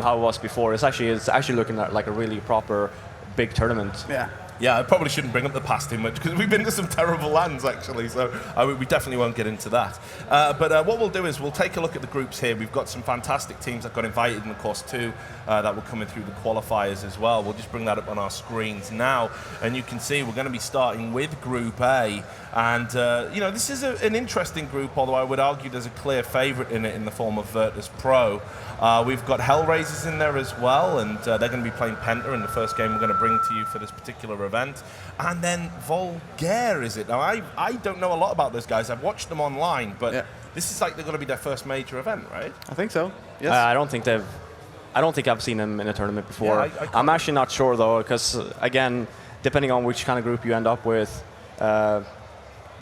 how it was before. It's actually looking like a really proper big tournament. Yeah. Yeah, I probably shouldn't bring up the past too much because we've been to some terrible lands actually, so we definitely won't get into that. But what we'll do is we'll take a look at the groups here. We've got some fantastic teams that got invited, and of course two that were coming through the qualifiers as well. We'll just bring that up on our screens now, and you can see we're going to be starting with Group A. And this is an interesting group, although I would argue there's a clear favourite in it in the form of Virtus Pro. We've got HellRaisers in there as well, and they're going to be playing Penta in the first game we're going to bring to you for this particular event. And then Vulgaire, is it? Now, I don't know a lot about those guys. I've watched them online, but this is like they're going to be their first major event, right? I think so, yes. I don't think I've seen them in a tournament before. Yeah, I'm actually not sure, though, because, again, depending on which kind of group you end up with,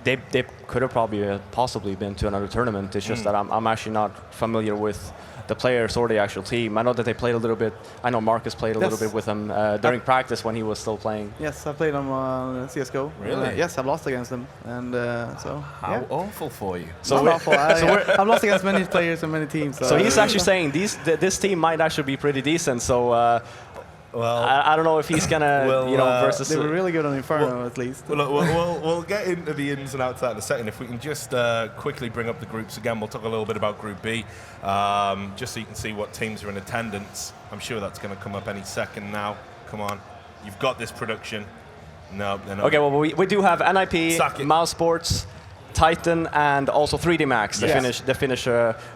they could have possibly been to another tournament. It's just that I'm actually not familiar with the players or the actual team. I know that they played a little bit. I know Marcus played a little bit with them during practice when he was still playing. Yes, I played him on CSGO. Really? Yes, I've lost against them, and so. How awful for you! So awful. I've lost against many players and many teams. So he's actually saying this team might actually be pretty decent. So. Well, I don't know if he's gonna, versus. They were really good on Inferno, at least. We'll get into the ins and outs of that in a second. If we can just quickly bring up the groups again, we'll talk a little bit about Group B, just so you can see what teams are in attendance. I'm sure that's going to come up any second now. Come on, you've got this production. No, they're not. Okay, well we do have NIP, Mouse Sports, Titan, and also 3D Max, the Finnish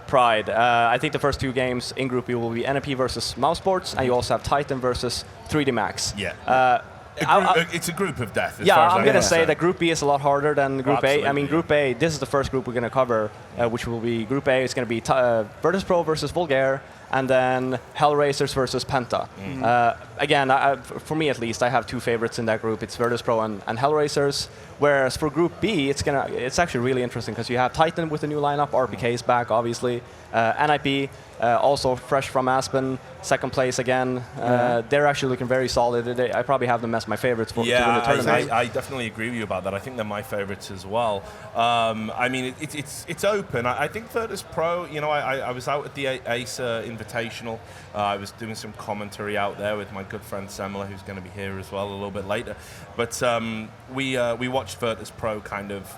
Pride. I think the first two games in Group B will be NIP versus Mouse Sports, and you also have Titan versus 3D Max. Yeah. It's a group of death. I'm going to say that Group B is a lot harder than Group A. I mean, Group A, this is the first group we're going to cover, which will be Group A. It's going to be Virtus Pro versus Vulgaire, and then HellRaisers versus Penta. Again, for me at least, I have two favorites in that group. It's Virtus Pro and HellRaisers. Whereas for Group B, it's actually really interesting because you have Titan with a new lineup, RPK is back, obviously. NIP, also fresh from Aspen, second place again. They're actually looking very solid. I probably have them as my favorites to win the tournament. I definitely agree with you about that. I think they're my favorites as well. I mean, it's open. I think Virtus Pro, I was out at the ASUS Invitational. I was doing some commentary out there with my good friend Semela, who's going to be here as well a little bit later. But we watched Virtus Pro kind of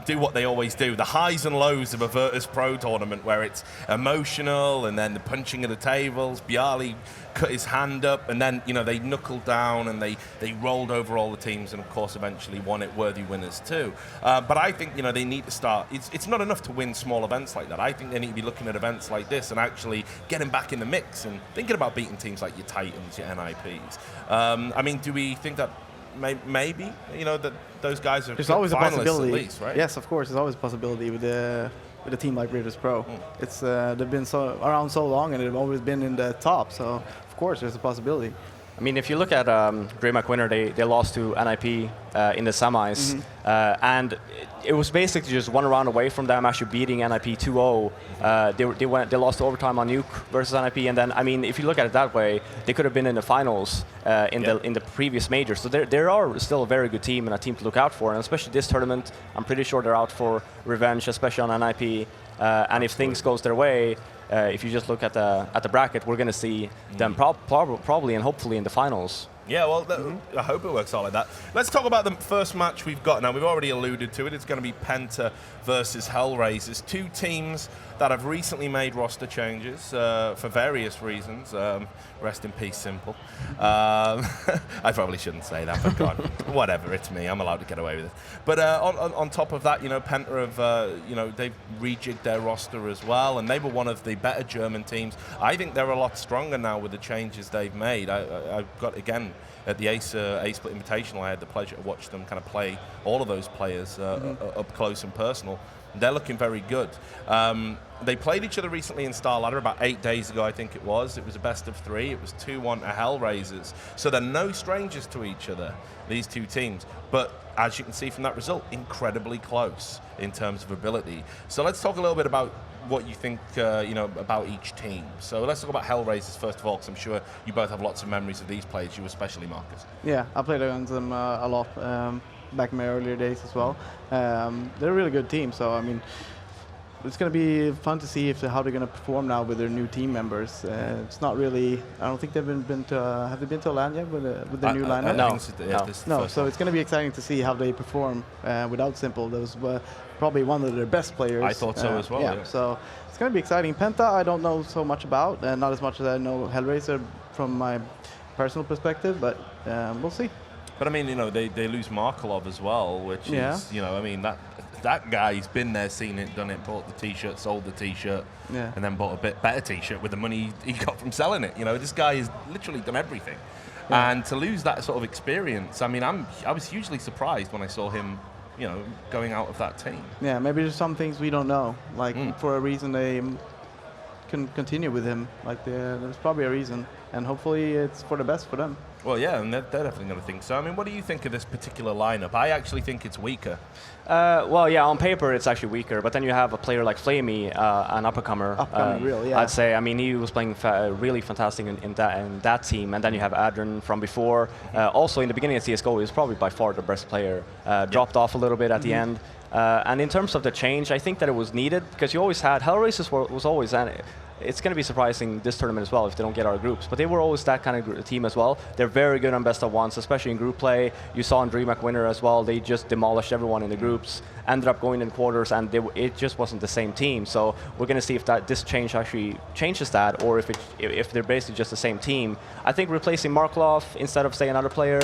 do what they always do, the highs and lows of a Virtus Pro tournament, where it's emotional and then the punching of the tables. Bialy cut his hand up, and then they knuckled down and they rolled over all the teams, and of course eventually won it, worthy winners too. But I think they need to start. It's not enough to win small events like that. I think they need to be looking at events like this and actually getting back in the mix and thinking about beating teams like your Titans, your NIPs. I mean, do we think that maybe that those guys are there's always a possibility, at least, right? Yes, of course, there's always a possibility with a team like Virtus Pro. It's they've been around so long, and they've always been in the top. So of course, there's a possibility. I mean, if you look at DreamHack Winner, they lost to NIP in the semis, and it was basically just one round away from them actually beating NIP 2-0. They lost to overtime on Nuke versus NIP, and then I mean, if you look at it that way, they could have been in the finals in the previous major. So they are still a very good team and a team to look out for, and especially this tournament, I'm pretty sure they're out for revenge, especially on NIP. And if things goes their way. If you just look at the bracket, we're going to see them probably and hopefully in the finals. Yeah, well, I hope it works out like that. Let's talk about the first match we've got. Now, we've already alluded to it. It's going to be Penta versus HellRaisers, two teams that have recently made roster changes for various reasons. Rest in peace, Simple. I probably shouldn't say that, but God, whatever, it's me. I'm allowed to get away with it. But on top of that, Penta have, they've rejigged their roster as well, and they were one of the better German teams. I think they're a lot stronger now with the changes they've made. I've got, again, at the A-Split Invitational, I had the pleasure to watch them kind of play all of those players up close and personal. They're looking very good. They played each other recently in Star Ladder about 8 days ago, I think it was. It was a best of 3. It was 2-1 to HellRaisers. So they're no strangers to each other, these two teams. But as you can see from that result, incredibly close in terms of ability. So let's talk a little bit about what you think, about each team. So let's talk about HellRaisers first of all, because I'm sure you both have lots of memories of these players, you especially, Marcus. Yeah, I played against them a lot back in my earlier days as well. They're a really good team, so I mean, it's going to be fun to see how they're going to perform now with their new team members. It's not really. I don't think they've been to. Have they been to a LAN yet with their new lineup? No. So it's going to be exciting to see how they perform without Simple. Those were probably one of their best players. I thought so as well. Yeah. So it's going to be exciting. Penta, I don't know so much about, not as much as I know HellRaiser from my personal perspective, but we'll see. But I mean, you know, they lose Markelov as well, which is, you know, I mean, that guy's been there, seen it, done it, bought the T-shirt, sold the T-shirt, and then bought a bit better T-shirt with the money he got from selling it. You know, this guy has literally done everything. Yeah. And to lose that sort of experience, I mean, I was hugely surprised when I saw him, you know, going out of that team. Yeah, maybe there's some things we don't know. Like, for a reason they can continue with him. Like, there's probably a reason. And hopefully it's for the best for them. Well, yeah, and they're definitely going to think so. I mean, what do you think of this particular lineup? I actually think it's weaker. Well, yeah, on paper it's actually weaker, but then you have a player like Flamey, an up-and-comer. I'd say. I mean, he was playing really fantastic in that team, and then you have Adrian from before. Also, in the beginning of CS:GO, he was probably by far the best player. Dropped off a little bit at the end. And in terms of the change, I think that it was needed, because you always had HellRaisers was always. It's going to be surprising this tournament as well if they don't get our groups. But they were always that kind of team as well. They're very good on best of ones, especially in group play. You saw in DreamHack Winner as well. They just demolished everyone in the groups, ended up going in quarters, and it just wasn't the same team. So we're going to see if this change actually changes that, or if they're basically just the same team. I think replacing Markelov instead of, say, another player,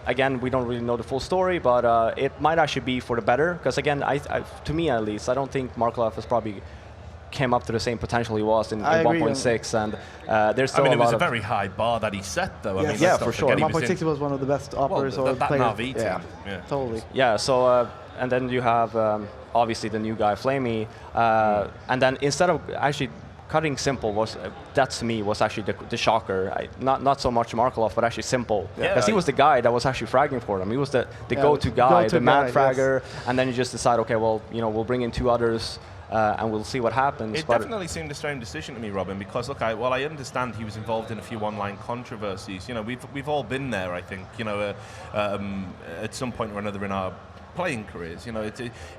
again, we don't really know the full story, but it might actually be for the better. Because again, to me at least, I don't think Markelov is probably came up to the same potential he was in 1.6, and there's still a lot of... I mean, it was a very high bar that he set, though. Yes. I mean, yeah, for sure. 1.6 was one of the best uppers or that players. Na'Vi team. Yeah, totally. Yeah, so, and then you have, obviously, the new guy, Flamey, and then instead of actually cutting Simple, that to me was actually the shocker. Not so much Markelov, but actually Simple. Because he was the guy that was actually fragging for them. He was the go-to guy, the mad fragger, and then you just decide, okay, well, you know, we'll bring in 2 others, and we'll see what happens. It definitely seemed a strange decision to me, Robin, because look, while I understand he was involved in a few online controversies, you know, we've all been there, I think, you know, at some point or another in our playing careers. You know,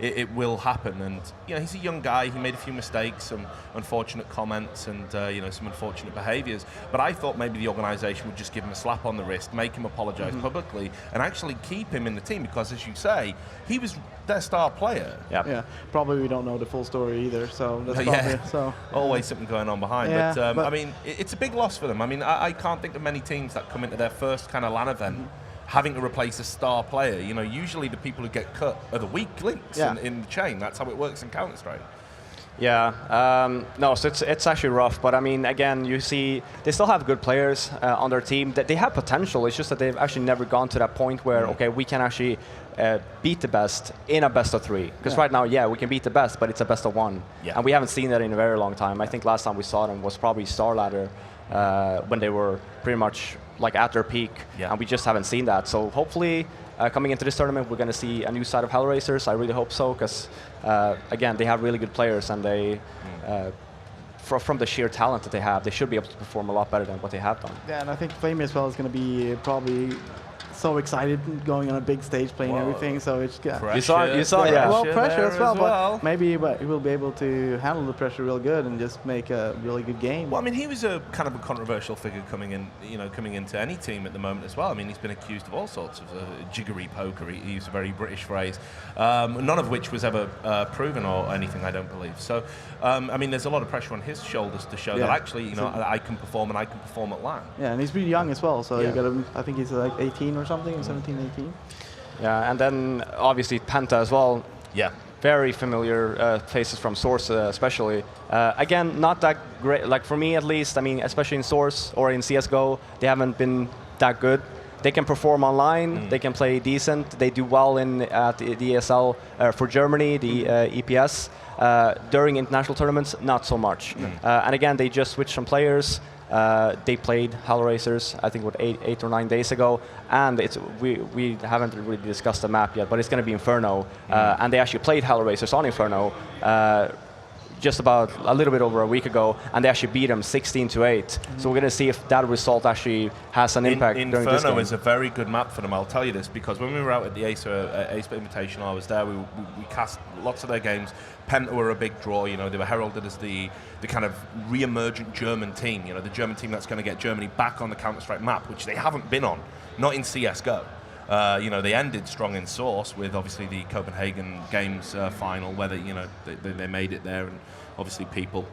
it will happen, and you know, he's a young guy. He made a few mistakes, some unfortunate comments, and you know, some unfortunate behaviours. But I thought maybe the organisation would just give him a slap on the wrist, make him apologise publicly, and actually keep him in the team, because, as you say, he was their star player. Yeah. Probably we don't know the full story either. So that's probably always something going on behind. Yeah, but I mean, it's a big loss for them. I mean, I can't think of many teams that come into their first kind of LAN event having to replace a star player. You know, usually the people who get cut are the weak links in the chain. That's how it works in Counter Strike. Yeah, no, so it's actually rough, but I mean, again, you see, they still have good players on their team. That they have potential. It's just that they've actually never gone to that point where, okay, we can actually beat the best in a best of 3. Because right now, we can beat the best, but it's a best of 1. Yeah. And we haven't seen that in a very long time. I think last time we saw them was probably Star Ladder, when they were pretty much like at their peak, and we just haven't seen that. So hopefully, coming into this tournament, we're going to see a new side of HellRaisers. I really hope so, because again, they have really good players, and they, from the sheer talent that they have, they should be able to perform a lot better than what they have done. Yeah, and I think Flamey as well is going to be probably so excited going on a big stage, playing everything. So it's you saw, well, pressure as well, but maybe he will be able to handle the pressure real good and just make a really good game. Well, I mean, he was a kind of a controversial figure coming into any team at the moment as well. I mean, he's been accused of all sorts of jiggery poker. He used a very British phrase, none of which was ever proven or anything, I don't believe. So, I mean, there's a lot of pressure on his shoulders to show that actually, you know, I can perform, and I can perform at LAN. Yeah, and he's really young as well. So you got him. I think he's like 18 or something, 17, 18. Yeah, and then obviously Penta as well. Yeah. Very familiar faces from Source, especially. Again, not that great, like for me at least. I mean, especially in Source or in CS:GO, they haven't been that good. They can perform online. They can play decent. They do well at the ESL for Germany, the EPS. During international tournaments, not so much. And again, they just switched some players. They played HellRaisers, I think, 8 or 9 days ago, and we haven't really discussed the map yet, but it's going to be Inferno, and they actually played HellRaisers on Inferno. just about a little bit over a week ago, and they actually beat them 16-8. So we're going to see if that result actually has an impact during this game. Inferno is a very good map for them, I'll tell you this, because when we were out at the ASUS Invitational, I was there, we cast lots of their games. Penta were a big draw, you know, they were heralded as the kind of re-emergent German team, you know, the German team that's going to get Germany back on the Counter Strike map, which they haven't been on, not in CSGO. You know, they ended strong in Source with obviously the Copenhagen Games final, whether, you know, they made it there, and obviously people,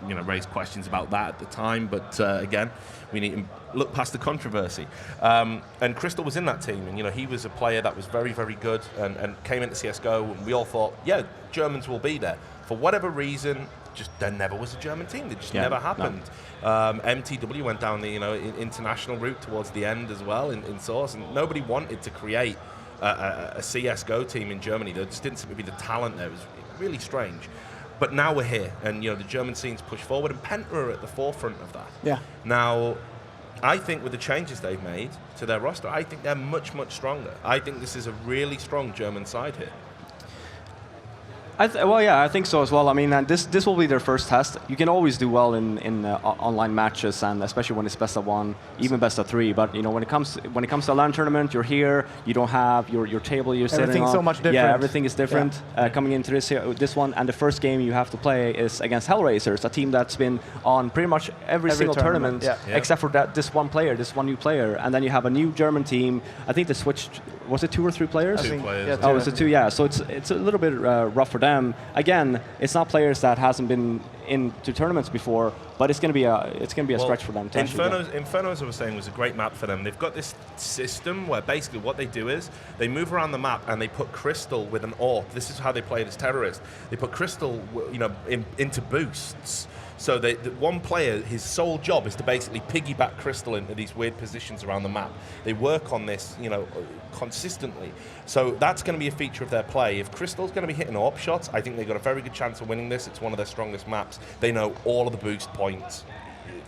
you know, raised questions about that at the time, but again, we need to look past the controversy. And Crystal was in that team, and, you know, he was a player that was very, very good and came into CSGO, and we all thought, yeah, Germans will be there. For whatever reason, just there never was a German team. It just never happened. No. MTW went down the, you know, international route towards the end as well in Source, and nobody wanted to create a CSGO team in Germany. There just didn't seem to be the talent there. It was really strange. But now we're here, and, you know, the German scene's pushed forward, and Penta are at the forefront of that. Yeah. Now, I think with the changes they've made to their roster, I think they're much, much stronger. I think this is a really strong German side here. Well, yeah, I think so as well. I mean, this will be their first test. You can always do well in online matches, and especially when it's best of 1, even best of 3. But, you know, when it comes to a LAN tournament, you're here. You don't have your table you're sitting on. Everything's so much different. Yeah, everything is different coming into this one. And the first game you have to play is against HellRaisers, a team that's been on pretty much every single tournament except for this one new player. And then you have a new German team. I think they switched. Was it 2 or 3 players? 2 players. Yeah, oh, was it 2? Yeah. So it's a little bit rough for them. Again, it's not players that hasn't been into tournaments before, but it's going to be a stretch for them. Inferno, as I was saying, was a great map for them. They've got this system where basically what they do is they move around the map and they put Crystal with an AWP. This is how they play it as terrorists. They put Crystal, you know, into boosts. So the one player, his sole job is to basically piggyback Crystal into these weird positions around the map. They work on this, you know, consistently. So that's going to be a feature of their play. If Crystal's going to be hitting AWP shots, I think they've got a very good chance of winning this. It's one of their strongest maps. They know all of the boost points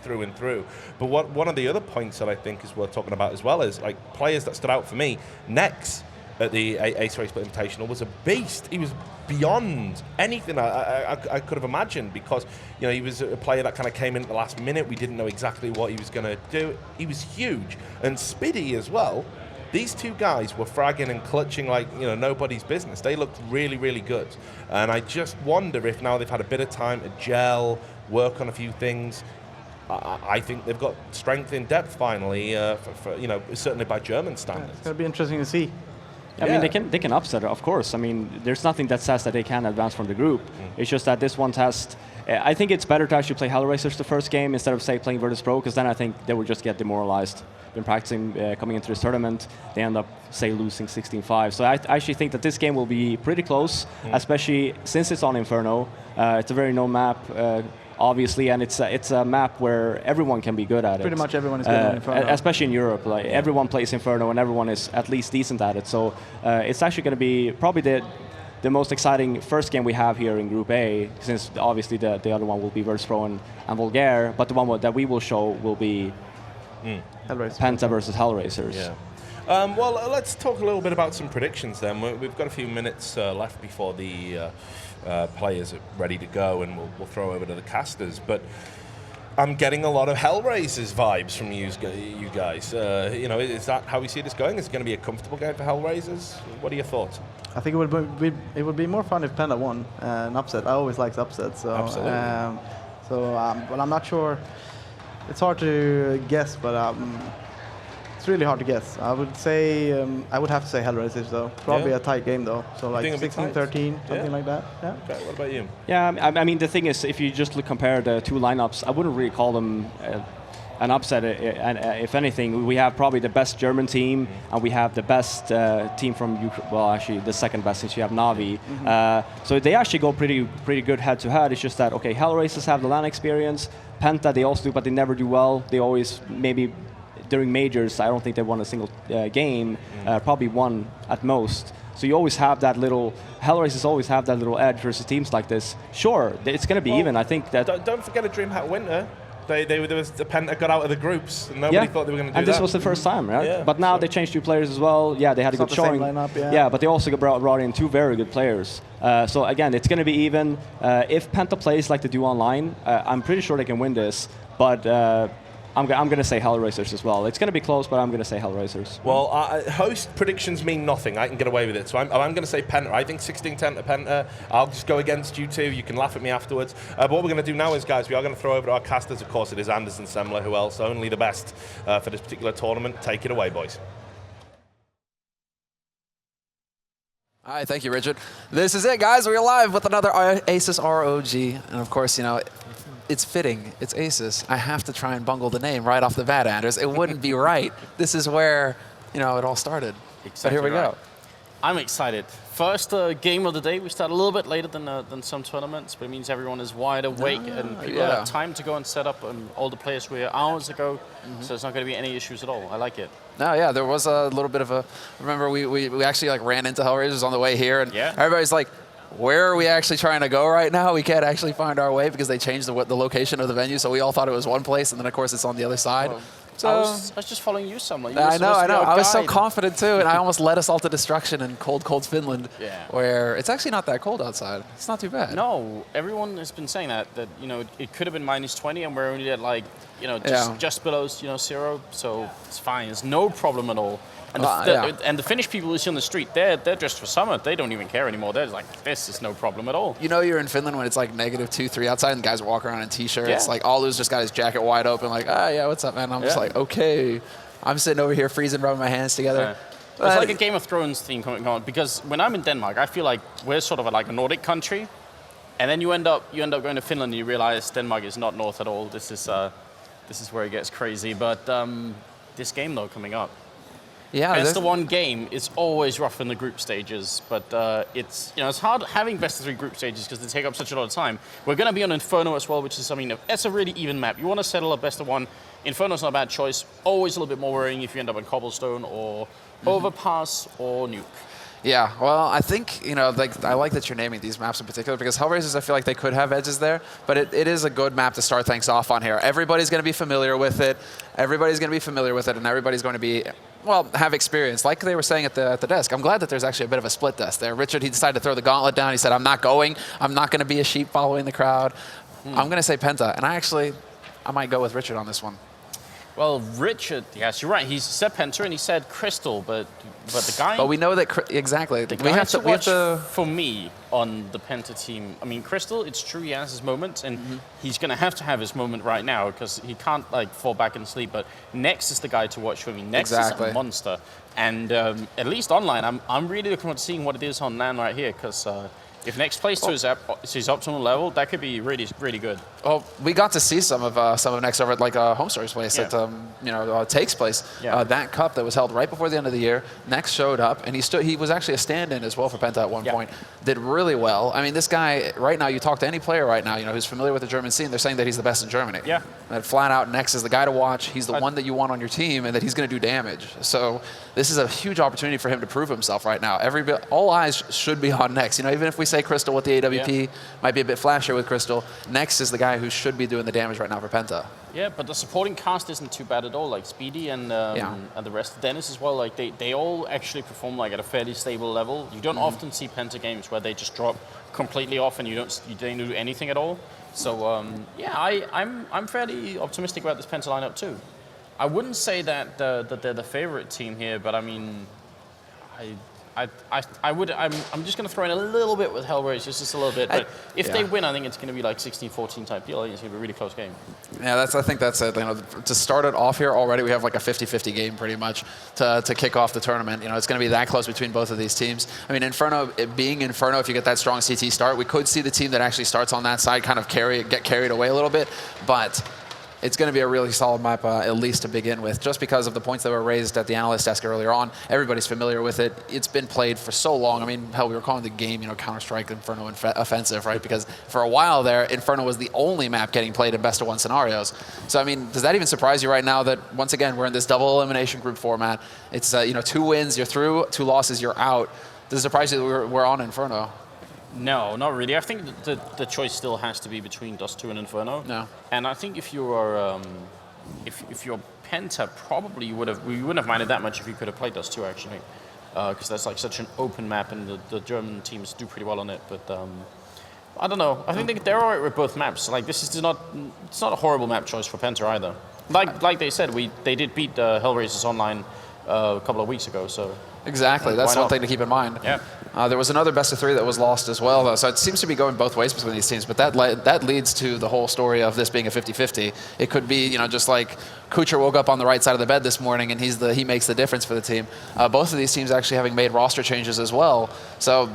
through and through. But one of the other points that I think is worth talking about as well is, like, players that stood out for me. Nex at the ASUS Invitational was a beast. He was beyond anything I could have imagined, because, you know, he was a player that kind of came in at the last minute. We didn't know exactly what he was going to do. He was huge. And Spiddy as well. These two guys were fragging and clutching like, you know, nobody's business. They looked really, really good. And I just wonder if now they've had a bit of time to gel, work on a few things, I think they've got strength in depth finally, for, you know, certainly by German standards. It's going to be interesting to see. I mean, they can upset it, of course. I mean, there's nothing that says that they can advance from the group. It's just that this one test, I think it's better to actually play HellRaisers the first game instead of, say, playing Virtus Pro, because then I think they would just get demoralized. Been practicing coming into this tournament, they end up, say, losing 16-5. So I actually think that this game will be pretty close, especially since it's on Inferno. It's a very known map, obviously, and it's a map where everyone can be good at it. Pretty much everyone is good at Inferno. Especially in Europe. Like, everyone plays Inferno and everyone is at least decent at it. So it's actually going to be probably the most exciting first game we have here in Group A, since obviously the other one will be Virtus Pro and Vulgaire, but the one that we will show will be Penta versus HellRaisers. Yeah. Well, let's talk a little bit about some predictions then. We've got a few minutes left before the players are ready to go, and we'll throw over to the casters. But I'm getting a lot of HellRaisers vibes from you guys. You know, is that how we see this going? Is it going to be a comfortable game for HellRaisers? What are your thoughts? I think it would be more fun if Penta won an upset. I always like upsets. So, absolutely. But I'm not sure. It's hard to guess, but it's really hard to guess. I would say I would have to say HellRaisers though. Probably a tight game though. So like 16-13, something like that. Yeah. Okay. What about you? Yeah. I mean, the thing is, if you just compare the two lineups, I wouldn't really call them an upset. And if anything, we have probably the best German team, and we have the best team from Ukraine. Well, actually, the second best, since you have Navi. So they actually go pretty good head to head. It's just that, okay, HellRaisers have the LAN experience. Penta, they also do, but they never do well. They always, maybe during majors, I don't think they won a single game, probably one at most. So you always have that little, HellRaisers always have that little edge versus teams like this. Sure, it's going to be even. I think that. Don't forget a DreamHack winner. The Penta got out of the groups, and nobody thought they were going to do that. And this was the first time, right? Yeah, but now they changed 2 players as well. Yeah, they had a good showing. Lineup, yeah, but they also brought in 2 very good players. So again, it's going to be even. If Penta plays like they do online, I'm pretty sure they can win this. But I'm going to say HellRaisers as well. It's going to be close, but I'm going to say HellRaisers. Well, host predictions mean nothing. I can get away with it. So I'm going to say Penta. I think 16-10 to Penta. I'll just go against you two. You can laugh at me afterwards. But what we're going to do now is, guys, we are going to throw over to our casters. Of course, it is Anders and Semler. Who else? Only the best for this particular tournament. Take it away, boys. All right, thank you, Richard. This is it, guys. We're live with another ASUS ROG. And of course, you know, it's fitting. It's ASUS. I have to try and bungle the name right off the bat, Anders. It wouldn't be right. This is where, you know, it all started. Exactly. But here we go. I'm excited. First game of the day. We start a little bit later than some tournaments, but it means everyone is wide awake and people have time to go and set up. All the players were hours ago, so there's not going to be any issues at all. I like it. No, yeah, there was a little bit of a. Remember, we actually like ran into HellRaisers on the way here, and everybody's like, where are we actually trying to go right now? We can't actually find our way because they changed the location of the venue, so we all thought it was one place, and then of course it's on the other side. Well, so I was just following you somewhere. I know. I was so confident too, and I almost led us all to destruction in cold Finland, where it's actually not that cold outside. It's not too bad. No, everyone has been saying that you know it could have been -20, and we're only at like just below 0, so it's fine. There's no problem at all. And the Finnish people who see on the street, they're dressed for summer. They don't even care anymore. They're like, this is no problem at all. You know you're in Finland when it's like -2, 3 outside and guys walk around in T-shirts. Like Alu's just got his jacket wide open like, yeah, what's up, man? I'm just like, okay. I'm sitting over here freezing, rubbing my hands together. It's like a Game of Thrones theme coming on, because when I'm in Denmark, I feel like we're sort of like a Nordic country. And then you end up going to Finland and you realize Denmark is not north at all. This is where it gets crazy. But this game, though, coming up. Yeah, best of 1 game. It's always rough in the group stages, but it's hard having best of 3 group stages because they take up such a lot of time. We're going to be on Inferno as well, which is it's a really even map. You want to settle a best of 1. Inferno's not a bad choice. Always a little bit more worrying if you end up on Cobblestone or Overpass or Nuke. Yeah, well, I think, you know, like I like that you're naming these maps in particular because HellRaisers, I feel like they could have edges there, but it is a good map to start things off on here. Everybody's going to be familiar with it. Everybody's going to be familiar with it, and everybody's going to be, well, have experience. Like they were saying at the desk, I'm glad that there's actually a bit of a split desk there. Richard, he decided to throw the gauntlet down. He said, I'm not going. I'm not going to be a sheep following the crowd. I'm going to say Penta, and I might go with Richard on this one. Well, Richard, yes, you're right. He said Penta and he said Crystal, but the guy. But we know that exactly. We have to watch for me on the Penta team. I mean, Crystal, it's true he has his moments, and he's going to have his moment right now because he can't like fall back and sleep. But Nex is the guy to watch for me. Nex is a monster, and at least online, I'm really looking forward to seeing what it is on LAN right here because. If Nex plays to his optimal level, that could be really, really good. Well, we got to see some of Nex over at like Homestore's place at Take's place. That cup that was held right before the end of the year. Nex showed up, and he was actually a stand-in as well for Penta at one point. Did really well. I mean, this guy right now, you talk to any player right now, you know, who's familiar with the German scene, they're saying that he's the best in Germany. Yeah. And flat out, Nex is the guy to watch. He's the one that you want on your team, and that he's going to do damage. So this is a huge opportunity for him to prove himself right now. All eyes should be on Nex. You know, even if we say Crystal with the AWP might be a bit flashier with Crystal, Nex is the guy who should be doing the damage right now for Penta. Yeah, but the supporting cast isn't too bad at all. Like Speedy and the rest, Dennis as well. Like they all actually perform like at a fairly stable level. You don't often see Penta games where they just drop completely off and you don't do anything at all. So I'm fairly optimistic about this Penta lineup too. I wouldn't say that they're the favorite team here, but I mean, I'm just going to throw in a little bit with HellRaisers, just a little bit. But if they win, I think it's going to be like 16-14 type deal. I think it's going to be a really close game. Yeah, I think that's it. You know, to start it off here already, we have like a 50-50 game pretty much to kick off the tournament. You know, it's going to be that close between both of these teams. I mean, Inferno, being Inferno, if you get that strong CT start, we could see the team that actually starts on that side kind of get carried away a little bit. But it's going to be a really solid map, at least to begin with, just because of the points that were raised at the analyst desk earlier on. Everybody's familiar with it. It's been played for so long. I mean, hell, we were calling the game, you know, Counter Strike, Inferno offensive, right? Because for a while there, Inferno was the only map getting played in best of 1 scenarios. So, I mean, does that even surprise you right now that, once again, we're in this double elimination group format? It's, 2 wins, you're through, 2 losses, you're out. Does it surprise you that we're on Inferno? No, not really. I think the choice still has to be between Dust 2 and Inferno. No. And I think if you're if you're Penta, probably we wouldn't have minded that much if you could have played Dust 2 actually, because that's like such an open map and the German teams do pretty well on it. But I don't know. I think they're alright with both maps. Like this is not a horrible map choice for Penta either. Like they said, they did beat HellRaisers online a couple of weeks ago. So exactly, that's one thing to keep in mind. Yeah. There was another best of 3 that was lost as well, though. So it seems to be going both ways between these teams. But that leads to the whole story of this being a 50-50. It could be, just like Kucher woke up on the right side of the bed this morning, and he makes the difference for the team. Both of these teams actually having made roster changes as well. So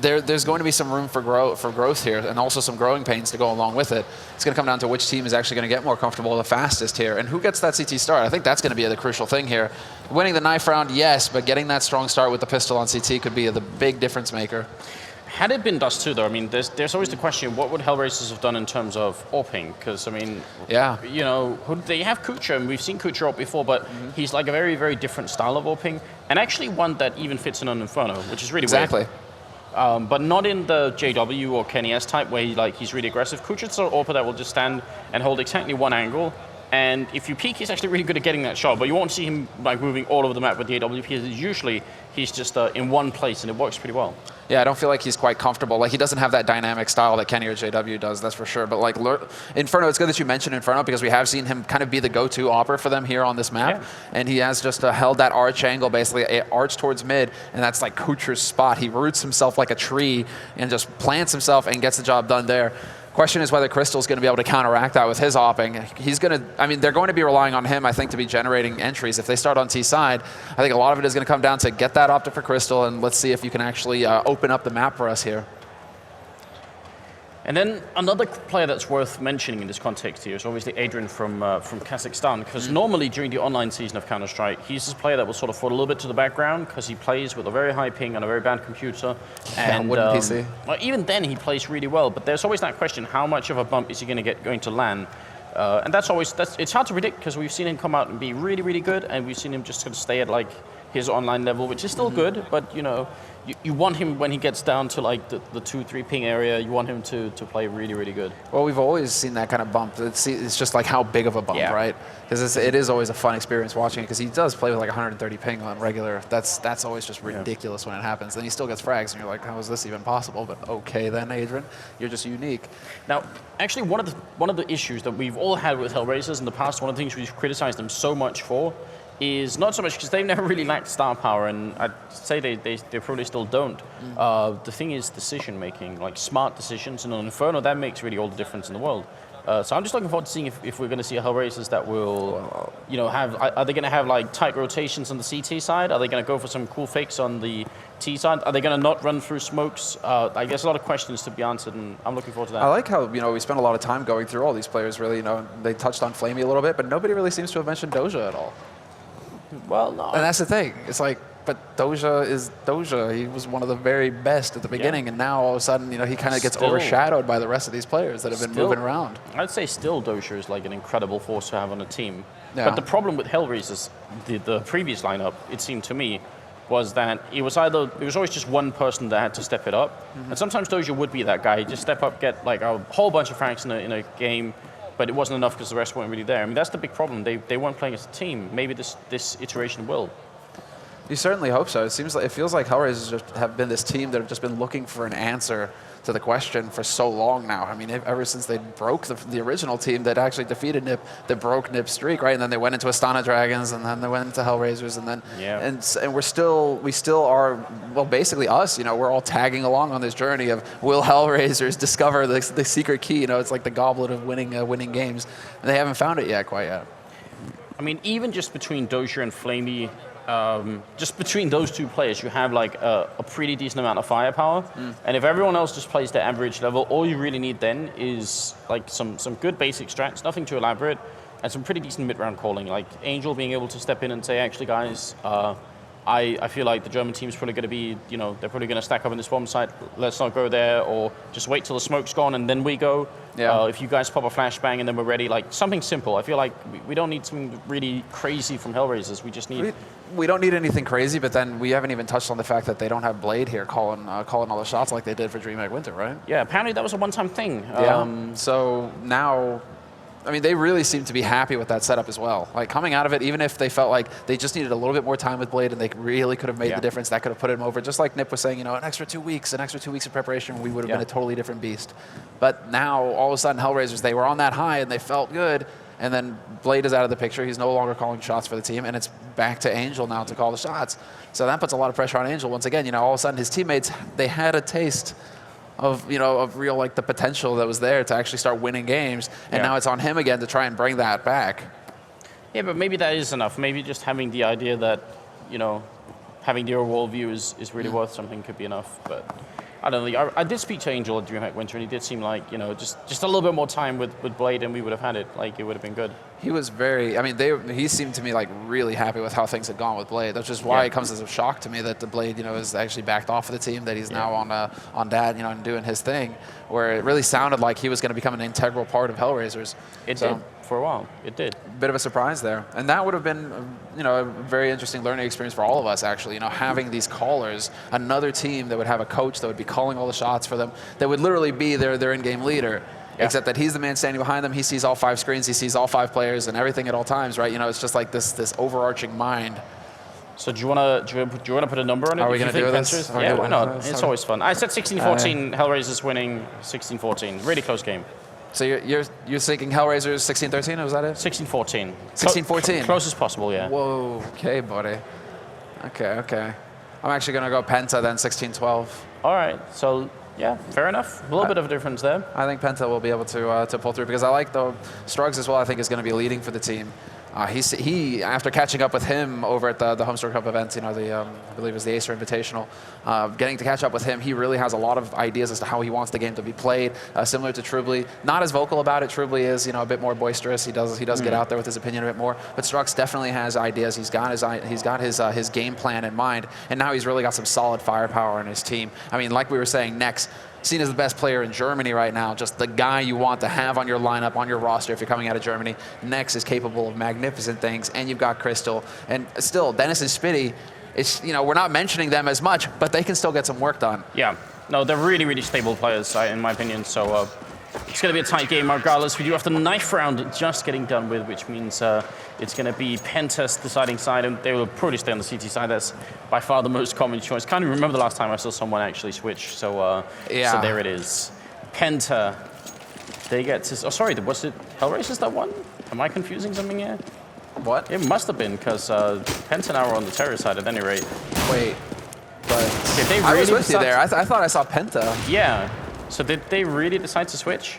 there's going to be some room for growth here, and also some growing pains to go along with it. It's going to come down to which team is actually going to get more comfortable the fastest here, and who gets that CT start. I think that's going to be the crucial thing here. Winning the knife round, yes, but getting that strong start with the pistol on CT could be the big difference maker. Had it been Dust 2, though, I mean, there's always the question, what would HellRaisers have done in terms of AWPing? Because, I mean, yeah, they have Kucher, and we've seen Kucher AWP before, but he's like a very, very different style of AWPing, and actually one that even fits in on Inferno, which is really exactly. Weird. But not in the JW or Kenny S type where he's really aggressive. Kucher's an AWPer that will just stand and hold exactly one angle. And if you peek, he's actually really good at getting that shot. But you won't see him like moving all over the map with the AWP. Usually, he's just in one place, and it works pretty well. Yeah, I don't feel like he's quite comfortable. Like, he doesn't have that dynamic style that Kenny or JW does, that's for sure. But, like, Inferno, it's good that you mentioned Inferno because we have seen him kind of be the go-to AWPer for them here on this map. Yeah. And he has just held that arch angle, basically, arch towards mid, and that's, like, Kucher's spot. He roots himself like a tree and just plants himself and gets the job done there. Question is whether Crystal's going to be able to counteract that with his AWPing. He's going to, I mean, they're going to be relying on him, I think, to be generating entries. If they start on T side, I think a lot of it is going to come down to get that optic for Crystal, and let's see if you can actually open up the map for us here. And then another player that's worth mentioning in this context here is obviously Adrian from Kazakhstan, because normally during the online season of Counter Strike, he's this player that will sort of fall a little bit to the background because he plays with a very high ping on a very bad computer. And wooden PC. Well, even then he plays really well, but there's always that question: how much of a bump is he going to land? And it's hard to predict because we've seen him come out and be really, really good, and we've seen him just sort of stay at like his online level, which is still good, but you want him when he gets down to like the 2-3 ping area, you want him to play really, really good. Well, we've always seen that kind of bump. It's just like how big of a bump, yeah. Right? Because it is always a fun experience watching it because he does play with like 130 ping on regular. That's always just ridiculous when it happens. Then he still gets frags and you're like, how is this even possible? But okay then, Adrian, you're just unique. Now, actually one of the issues that we've all had with HellRaisers in the past, one of the things we've criticized them so much for, is not so much because they've never really lacked star power, and I'd say they probably still don't. The thing is decision making, like smart decisions, and on Inferno that makes really all the difference in the world. So I'm just looking forward to seeing if we're going to see a HellRaisers that will, are they going to have like tight rotations on the CT side? Are they going to go for some cool fakes on the T side? Are they going to not run through smokes? I guess a lot of questions to be answered, and I'm looking forward to that. I like how we spent a lot of time going through all these players. Really, they touched on Flamey a little bit, but nobody really seems to have mentioned Doja at all. Well, no. And that's the thing. It's like, but Doja is Doja. He was one of the very best at the beginning, and now all of a sudden, he kind of gets overshadowed by the rest of these players that have been moving around. I'd say still Doja is like an incredible force to have on a team. Yeah. But the problem with HellRaisers, the previous lineup, it seemed to me, was that it was always just one person that had to step it up, and sometimes Doja would be that guy. He'd just step up, get like a whole bunch of frags in a game. But it wasn't enough because the rest weren't really there. I mean, that's the big problem. They weren't playing as a team. Maybe this iteration will. You certainly hope so. It feels like HellRaisers just have been this team that have just been looking for an answer to the question for so long now. I mean, ever since they broke the original team that actually defeated NiP, that broke NiP's streak, right? And then they went into Astana Dragons, and then they went into HellRaisers, and then and we still are, well, basically us. We're all tagging along on this journey of will HellRaisers discover the secret key? It's like the goblet of winning games, and they haven't found it yet, quite yet. I mean, even just between Doja and Flamey. Just between those two players, you have like a pretty decent amount of firepower. And if everyone else just plays their average level, all you really need then is like some good basic strats, nothing too elaborate, and some pretty decent mid-round calling. Like Angel being able to step in and say, actually, guys, I feel like the German team's probably going to be, they're probably going to stack up in this bomb site. Let's not go there, or just wait till the smoke's gone and then we go. Yeah. If you guys pop a flashbang and then we're ready, like something simple. I feel like we don't need something really crazy from HellRaisers. We just need. We don't need anything crazy, but then we haven't even touched on the fact that they don't have Blade here calling all the shots like they did for DreamHack Winter, right? Yeah, apparently that was a one-time thing. Yeah. So now, I mean, they really seem to be happy with that setup as well. Like coming out of it, even if they felt like they just needed a little bit more time with Blade and they really could have made the difference, that could have put him over. Just like Nip was saying, an extra 2 weeks of preparation, we would have been a totally different beast. But now, all of a sudden, HellRaisers, they were on that high and they felt good. And then Blade is out of the picture. He's no longer calling shots for the team, and it's back to Angel now to call the shots. So that puts a lot of pressure on Angel. Once again, all of a sudden his teammates, they had a taste of real like the potential that was there to actually start winning games, and now it's on him again to try and bring that back. Yeah, but maybe that is enough. Maybe just having the idea that having the overall view is really worth something could be enough. But I don't know. I did speak to Angel at DreamHack Winter, and he did seem like just a little bit more time with Blade, and we would have had it. Like it would have been good. He was very. I mean, he seemed to me like really happy with how things had gone with Blade. That's just why it comes as a shock to me that the Blade, is actually backed off of the team. That he's now on that, and doing his thing. Where it really sounded like he was going to become an integral part of HellRaisers. It did for a while. It did. Bit of a surprise there, and that would have been, a very interesting learning experience for all of us. Actually, having these callers, another team that would have a coach that would be calling all the shots for them, that would literally be their in-game leader. Yeah. Except that he's the man standing behind them. He sees all 5 screens. He sees all 5 players and everything at all times, right? It's just like this overarching mind. So do you want to put a number on it? Are we going to do this? Yeah, why not? It's always fun. I said 16-14. HellRaisers winning 16-14. Really close game. So you're thinking HellRaisers 16-13? Was that it? 16-14. 16-14. Close as possible, yeah. Whoa. Okay, buddy. Okay. I'm actually going to go Penta then 16-12. All right. So. Yeah, fair enough. A little bit of a difference there. I think Penta will be able to pull through because I like the Strugs as well. I think is going to be leading for the team. He after catching up with him over at the Homestar Cup event, I believe it was the Acer Invitational, getting to catch up with him, he really has a lot of ideas as to how he wants the game to be played. Similar to Trubley, not as vocal about it. Trubley is a bit more boisterous. He does get out there with his opinion a bit more. But Strugs definitely has ideas. He's got his game plan in mind, and now he's really got some solid firepower in his team. I mean, like we were saying, Nex, seen as the best player in Germany right now, just the guy you want to have on your lineup, on your roster if you're coming out of Germany. Nex is capable of magnificent things, and you've got Crystal. And still, Dennis and Spitty, we're not mentioning them as much, but they can still get some work done. Yeah, no, they're really, really stable players, in my opinion, so it's going to be a tight game regardless. We do have the knife round just getting done with, which means it's going to be Penta's deciding side, and they will probably stay on the CT side. That's by far the most common choice. Can't even remember the last time I saw someone actually switch, so there it is. Penta, they get to... Oh, sorry, was it HellRaisers that won? Am I confusing something here? What? It must have been, because Penta now are on the terror side at any rate. Wait, but... Did they really I was with you there. I thought I saw Penta. Yeah. So did they really decide to switch?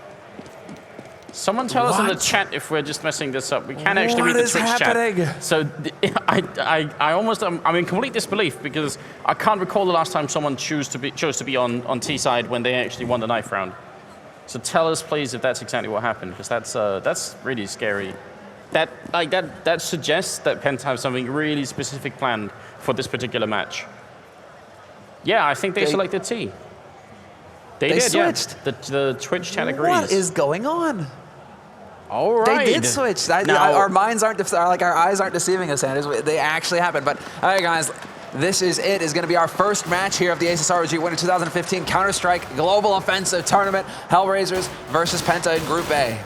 Someone tell us in the chat if we're just messing this up. We can't actually read the Twitch chat. So I almost I'm in complete disbelief because I can't recall the last time someone chose to be on T side when they actually won the knife round. So tell us please if that's exactly what happened, because that's really scary. That suggests that Penta have something really specific planned for this particular match. Yeah, I think they selected T. They did, switched. Yeah. The Twitch chat agrees. What is going on? All right. They did switch. Our minds aren't, our eyes aren't deceiving us, and they actually happened. But all right, guys, this is it. Is going to be our first match here of the ASUS ROG Winter 2015 Counter Strike Global Offensive Tournament. HellRaisers versus Penta in Group A.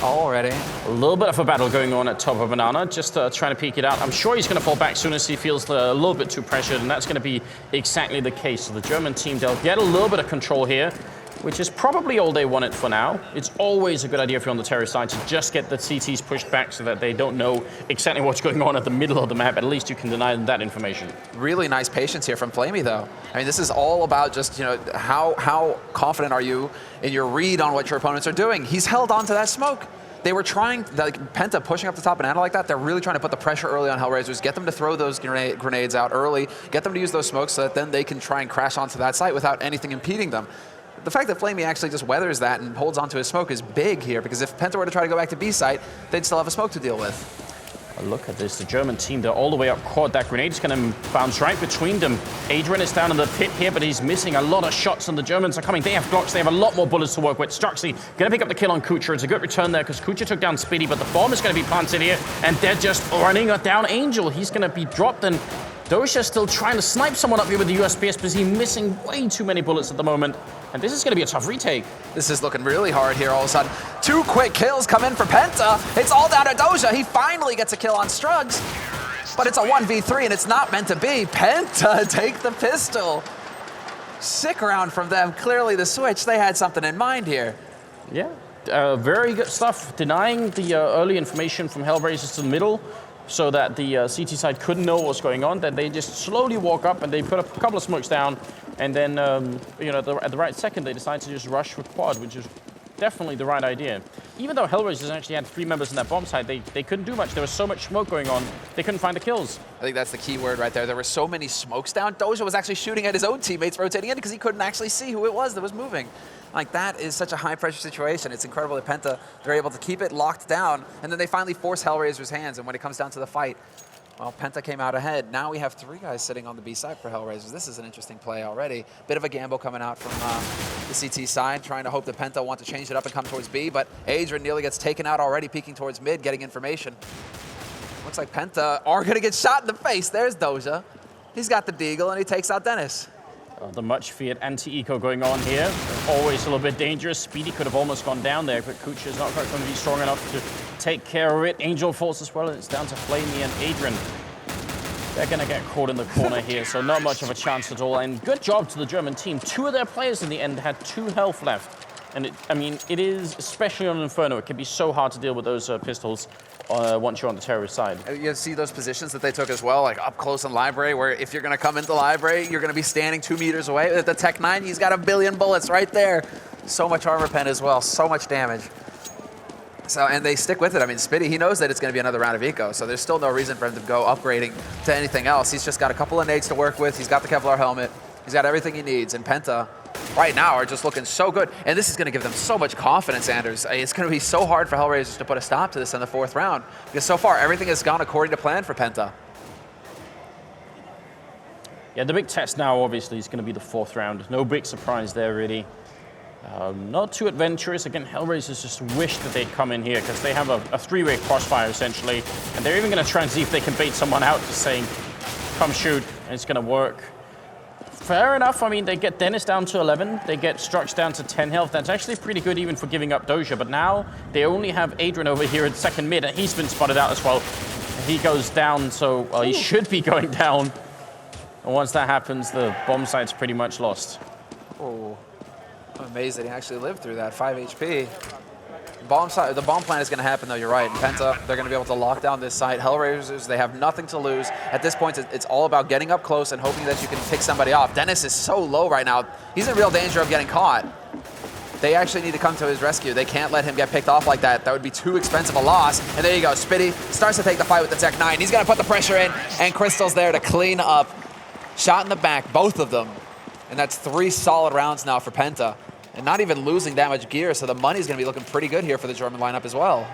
Already. A little bit of a battle going on at top of Banana, just trying to peek it out. I'm sure he's going to fall back soon as he feels a little bit too pressured, and that's going to be exactly the case. So the German team, they'll get a little bit of control here, which is probably all they wanted for now. It's always a good idea if you're on the terror side to just get the CTs pushed back so that they don't know exactly what's going on at the middle of the map. At least you can deny them that information. Really nice patience here from Flamey, though. I mean, this is all about just, how confident are you in your read on what your opponents are doing. He's held on to that smoke. They were trying, Penta pushing up the top banana like that, they're really trying to put the pressure early on HellRaisers, get them to throw those grenades out early, get them to use those smokes so that then they can try and crash onto that site without anything impeding them. The fact that Flamey actually just weathers that and holds onto his smoke is big here, because if Penta were to try to go back to B site, they'd still have a smoke to deal with. Look at this, the German team, they're all the way up court. That grenade's gonna bounce right between them. Adrian is down in the pit here, but he's missing a lot of shots, and the Germans are coming. They have Glocks, they have a lot more bullets to work with. Struxy gonna pick up the kill on Kucha. It's a good return there, because Kucha took down Speedy, but the bomb is gonna be planted here, and they're just running down Angel. He's gonna be dropped, and Dosha's still trying to snipe someone up here with the USPS, but he's missing way too many bullets at the moment. And this is going to be a tough retake. This is looking really hard here all of a sudden. 2 quick kills come in for Penta. It's all down to Doja. He finally gets a kill on Strugs. But it's a 1v3 and it's not meant to be. Penta take the pistol. Sick round from them. Clearly the switch, they had something in mind here. Yeah, very good stuff. Denying the early information from HellRaisers to the middle, so that the CT side couldn't know what's going on. Then they just slowly walk up and they put a couple of smokes down, and then you know, at the right second they decide to just rush with quad, which is definitely the right idea. Even though HellRaisers actually had 3 members in that bomb side, they couldn't do much. There was so much smoke going on, they couldn't find the kills. I think that's the key word right there. There were so many smokes down. Doja was actually shooting at his own teammates rotating in because he couldn't actually see who it was that was moving. Like, that is such a high-pressure situation. It's incredible that Penta, they're able to keep it locked down, and then they finally force HellRaisers' hands, and when it comes down to the fight, well, Penta came out ahead. Now we have 3 guys sitting on the B side for HellRaisers. This is an interesting play already. Bit of a gamble coming out from the CT side, trying to hope that Penta want to change it up and come towards B, but Adrian nearly gets taken out already, peeking towards mid, getting information. Looks like Penta are going to get shot in the face. There's Doja. He's got the deagle, and he takes out Dennis. The much feared anti-eco going on here. Always a little bit dangerous. Speedy could have almost gone down there, but Kucha is not quite going to be strong enough to take care of it. Angel falls as well, and it's down to Flamey and Adrian. They're going to get caught in the corner here, so not much of a chance at all. And good job to the German team. 2 of their players in the end had 2 health left. And I mean, it is, especially on Inferno, it can be so hard to deal with those pistols once you're on the terrorist side. You see those positions that they took as well, like up close in library, where if you're going to come into library, you're going to be standing 2 meters away. At the Tech 9, he's got 1 billion bullets right there. So much armor pen as well, so much damage. So, and they stick with it. I mean, Spitty, he knows that it's going to be another round of eco, so there's still no reason for him to go upgrading to anything else. He's just got a couple of nades to work with. He's got the Kevlar helmet. He's got everything he needs, and Penta right now are just looking so good. And this is going to give them so much confidence, Anders. It's going to be so hard for HellRaisers to put a stop to this in the 4th round, because so far everything has gone according to plan for Penta. Yeah, the big test now obviously is going to be the 4th round. No big surprise there really. Not too adventurous. Again, HellRaisers just wish that they'd come in here, because they have a 3-way crossfire essentially, and they're even going to try and see if they can bait someone out, just saying, come shoot, and it's going to work. Fair enough. I mean, they get Dennis down to 11. They get Strux down to 10 health. That's actually pretty good even for giving up Doja. But now they only have Adrian over here at second mid, and he's been spotted out as well. He goes down, so he should be going down. And once that happens, the bomb site's pretty much lost. Oh, I'm amazed that he actually lived through that. 5 HP. The bomb plant is going to happen, though. You're right. Penta, they're going to be able to lock down this site. HellRaisers, they have nothing to lose. At this point, it's all about getting up close and hoping that you can pick somebody off. Dennis is so low right now. He's in real danger of getting caught. They actually need to come to his rescue. They can't let him get picked off like that. That would be too expensive a loss. And there you go. Spitty starts to take the fight with the Tech 9. He's going to put the pressure in, and Crystal's there to clean up. Shot in the back, both of them. And that's 3 solid rounds now for Penta. And not even losing that much gear, so the money's going to be looking pretty good here for the German lineup as well.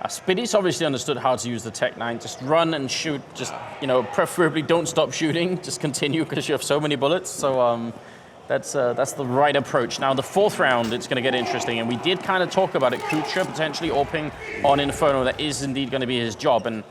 Spitty's obviously understood how to use the Tech 9. Just run and shoot. Just, you know, preferably don't stop shooting. Just continue, because you have so many bullets. So that's the right approach. Now, the 4th round, it's going to get interesting. And we did kind of talk about it. Kucha potentially AWPing on Inferno. That is indeed going to be his job. And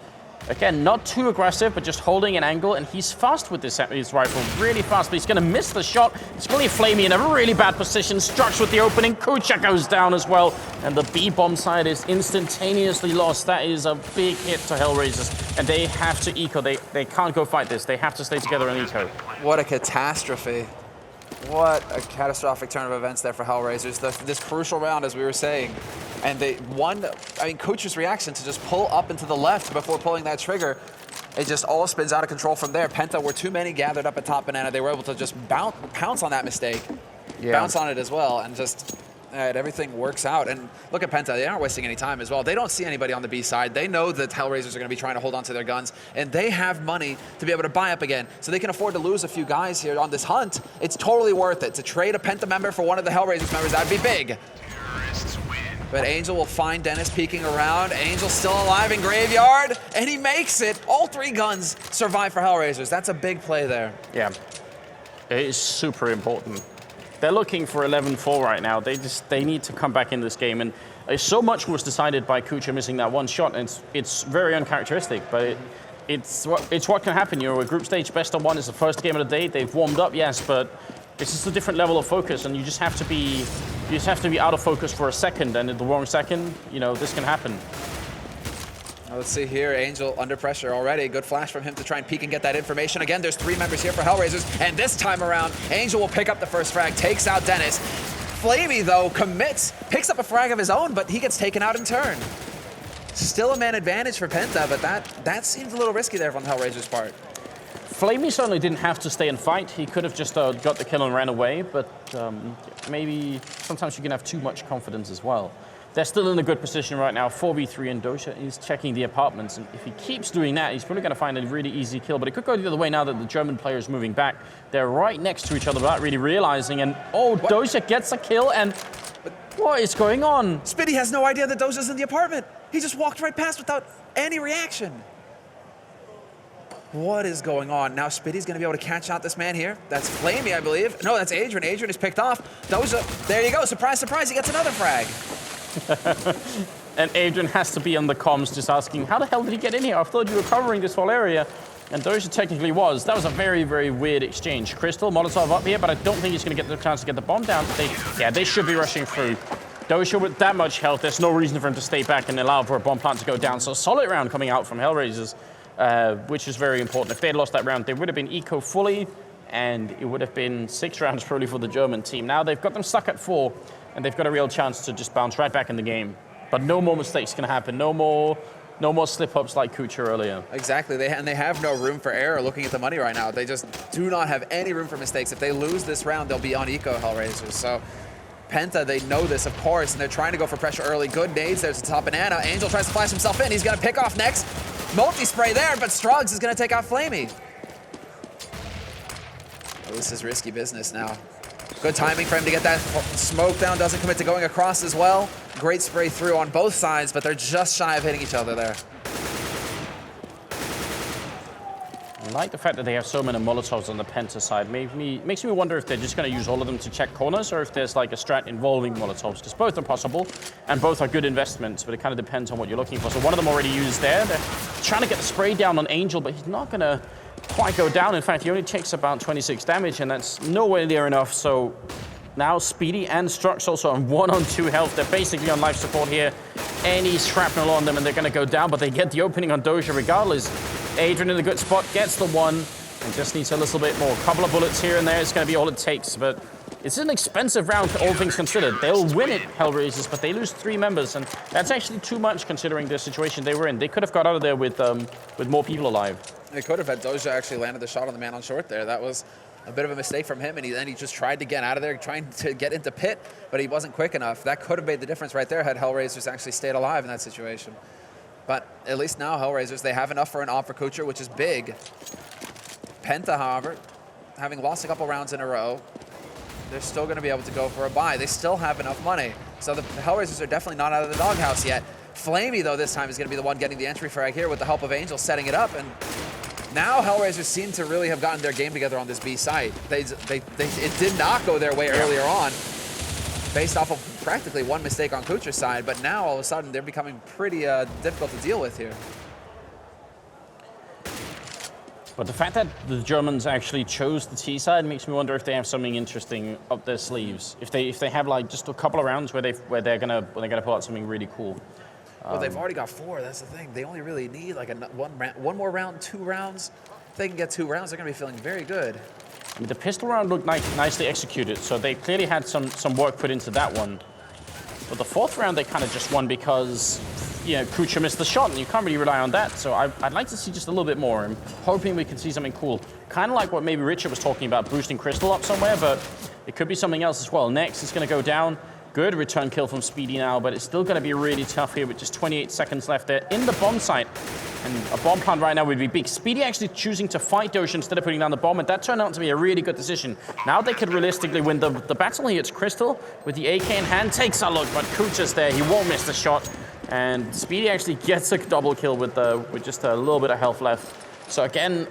again, not too aggressive, but just holding an angle, and he's fast with his rifle, really fast, but he's going to miss the shot. It's really Flamey in a really bad position. Strux with the opening. Kucha goes down as well, and the B-bomb side is instantaneously lost. That is a big hit to HellRaisers, and they have to eco. They can't go fight this. They have to stay together and eco. What a catastrophe. What a catastrophic turn of events there for HellRaisers. This crucial round, as we were saying. And they won. I mean, Kucha's reaction to just pull up and to the left before pulling that trigger, it just all spins out of control from there. Penta were too many gathered up at top banana. They were able to just pounce on that mistake, bounce on it as well, and just everything works out. And look at Penta, they aren't wasting any time as well. They don't see anybody on the B side. They know that HellRaisers are going to be trying to hold on to their guns, and they have money to be able to buy up again. So they can afford to lose a few guys here on this hunt. It's totally worth it. To trade a Penta member for one of the HellRaisers members, that'd be big. But Angel will find Dennis peeking around. Angel still alive in Graveyard, and he makes it. All 3 guns survive for HellRaisers. That's a big play there. Yeah, it is super important. They're looking for 11-4 right now. They need to come back in this game. And so much was decided by Kucha missing that one shot, and it's very uncharacteristic, but it's what can happen. You know, a group stage best of 1 is the first game of the day. They've warmed up, yes, but it's just a different level of focus, and you just have to be out of focus for a second, and at the wrong second, you know, this can happen. Let's see here, Angel under pressure already. Good flash from him to try and peek and get that information. Again, there's 3 members here for HellRaisers, and this time around, Angel will pick up the first frag, takes out Dennis. Flamey, though, commits, picks up a frag of his own, but he gets taken out in turn. Still a man advantage for Penta, but that seems a little risky there from HellRaisers' part. Flamey certainly didn't have to stay and fight. He could have just got the kill and ran away, but maybe sometimes you can have too much confidence as well. They're still in a good position right now, 4v3, and Doja is checking the apartments, and if he keeps doing that, he's probably going to find a really easy kill, but it could go the other way now that the German player is moving back. They're right next to each other without really realizing, and Doja gets a kill, and what is going on? Spitty has no idea that Doja's in the apartment. He just walked right past without any reaction. What is going on? Now Spitty's going to be able to catch out this man here. That's Flamey, I believe. No, that's Adrian. Adrian is picked off. Doja, there you go. Surprise, surprise, he gets another frag. And Adrian has to be on the comms just asking, how the hell did he get in here? I thought you were covering this whole area. And Doja technically was. That was a very, very weird exchange. Crystal, Molotov up here, but I don't think he's going to get the chance to get the bomb down. They should be rushing through. Doja with that much health, there's no reason for him to stay back and allow for a bomb plant to go down. So a solid round coming out from HellRaisers, which is very important. If they had lost that round, they would have been eco fully, and it would have been 6 rounds probably for the German team. Now they've got them stuck at 4, and they've got a real chance to just bounce right back in the game. But no more mistakes can happen. No more slip-ups like Kucha earlier. Exactly, they have no room for error looking at the money right now. They just do not have any room for mistakes. If they lose this round, they'll be on eco, HellRaisers. So Penta, they know this, of course, and they're trying to go for pressure early. Good nades, there's the top banana. Angel tries to flash himself in. He's going to pick off next. Multi-spray there, but Struggs is going to take out Flamey. Oh, this is risky business now. Good timing for him to get that smoke down. Doesn't commit to going across as well. Great spray through on both sides, but they're just shy of hitting each other there. I like the fact that they have so many Molotovs on the Penta side. Makes me wonder if they're just going to use all of them to check corners, or if there's like a strat involving Molotovs, because both are possible, and both are good investments, but it kind of depends on what you're looking for. So one of them already used there. They're trying to get the spray down on Angel, but he's not going to quite go down. In fact, he only takes about 26 damage, and that's nowhere near enough. So now Speedy and Strux also on 1-on-2 health. They're basically on life support here. Any shrapnel on them, and they're going to go down, but they get the opening on Doja regardless. Adrian in a good spot, gets the one, and just needs a little bit more. Couple of bullets here and there, it's going to be all it takes, but it's an expensive round, all things considered. They'll win it, HellRaisers, but they lose 3 members, and that's actually too much considering the situation they were in. They could have got out of there with more people alive. They could have had. Doja actually landed the shot on the man on short there. That was a bit of a mistake from him, and then he just tried to get out of there, trying to get into pit, but he wasn't quick enough. That could have made the difference right there had HellRaisers actually stayed alive in that situation. But at least now, HellRaisers, they have enough for an op for Kucher, which is big. Penta, however, having lost a couple rounds in a row, they're still going to be able to go for a buy. They still have enough money. So the HellRaisers are definitely not out of the doghouse yet. Flamey, though, this time is going to be the one getting the entry frag here with the help of Angel setting it up. And now HellRaisers seem to really have gotten their game together on this B site. It did not go their way earlier on, based off of practically one mistake on Kucher's side, but now all of a sudden they're becoming pretty difficult to deal with here. But the fact that the Germans actually chose the T side makes me wonder if they have something interesting up their sleeves. If they have like just a couple of rounds where they're gonna pull out something really cool. Well, they've already got 4. That's the thing. They only really need like one more round, 2 rounds. If they can get 2 rounds, they're gonna be feeling very good. I mean, the pistol round looked nicely executed, so they clearly had some work put into that one. But the 4th round, they kind of just won because, you know, Kucha missed the shot, and you can't really rely on that. So I'd like to see just a little bit more. I'm hoping we can see something cool. Kind of like what maybe Richard was talking about, boosting Crystal up somewhere, but it could be something else as well. Next, it's going to go down. Good return kill from Speedy now, but it's still going to be really tough here with just 28 seconds left there in the bomb site. And a bomb plant right now would be big. Speedy actually choosing to fight Doja instead of putting down the bomb, and that turned out to be a really good decision. Now they could realistically win the battle here. It's Crystal with the AK in hand, takes a look, but Kucha's there. He won't miss the shot. And Speedy actually gets a double kill with just a little bit of health left. So again,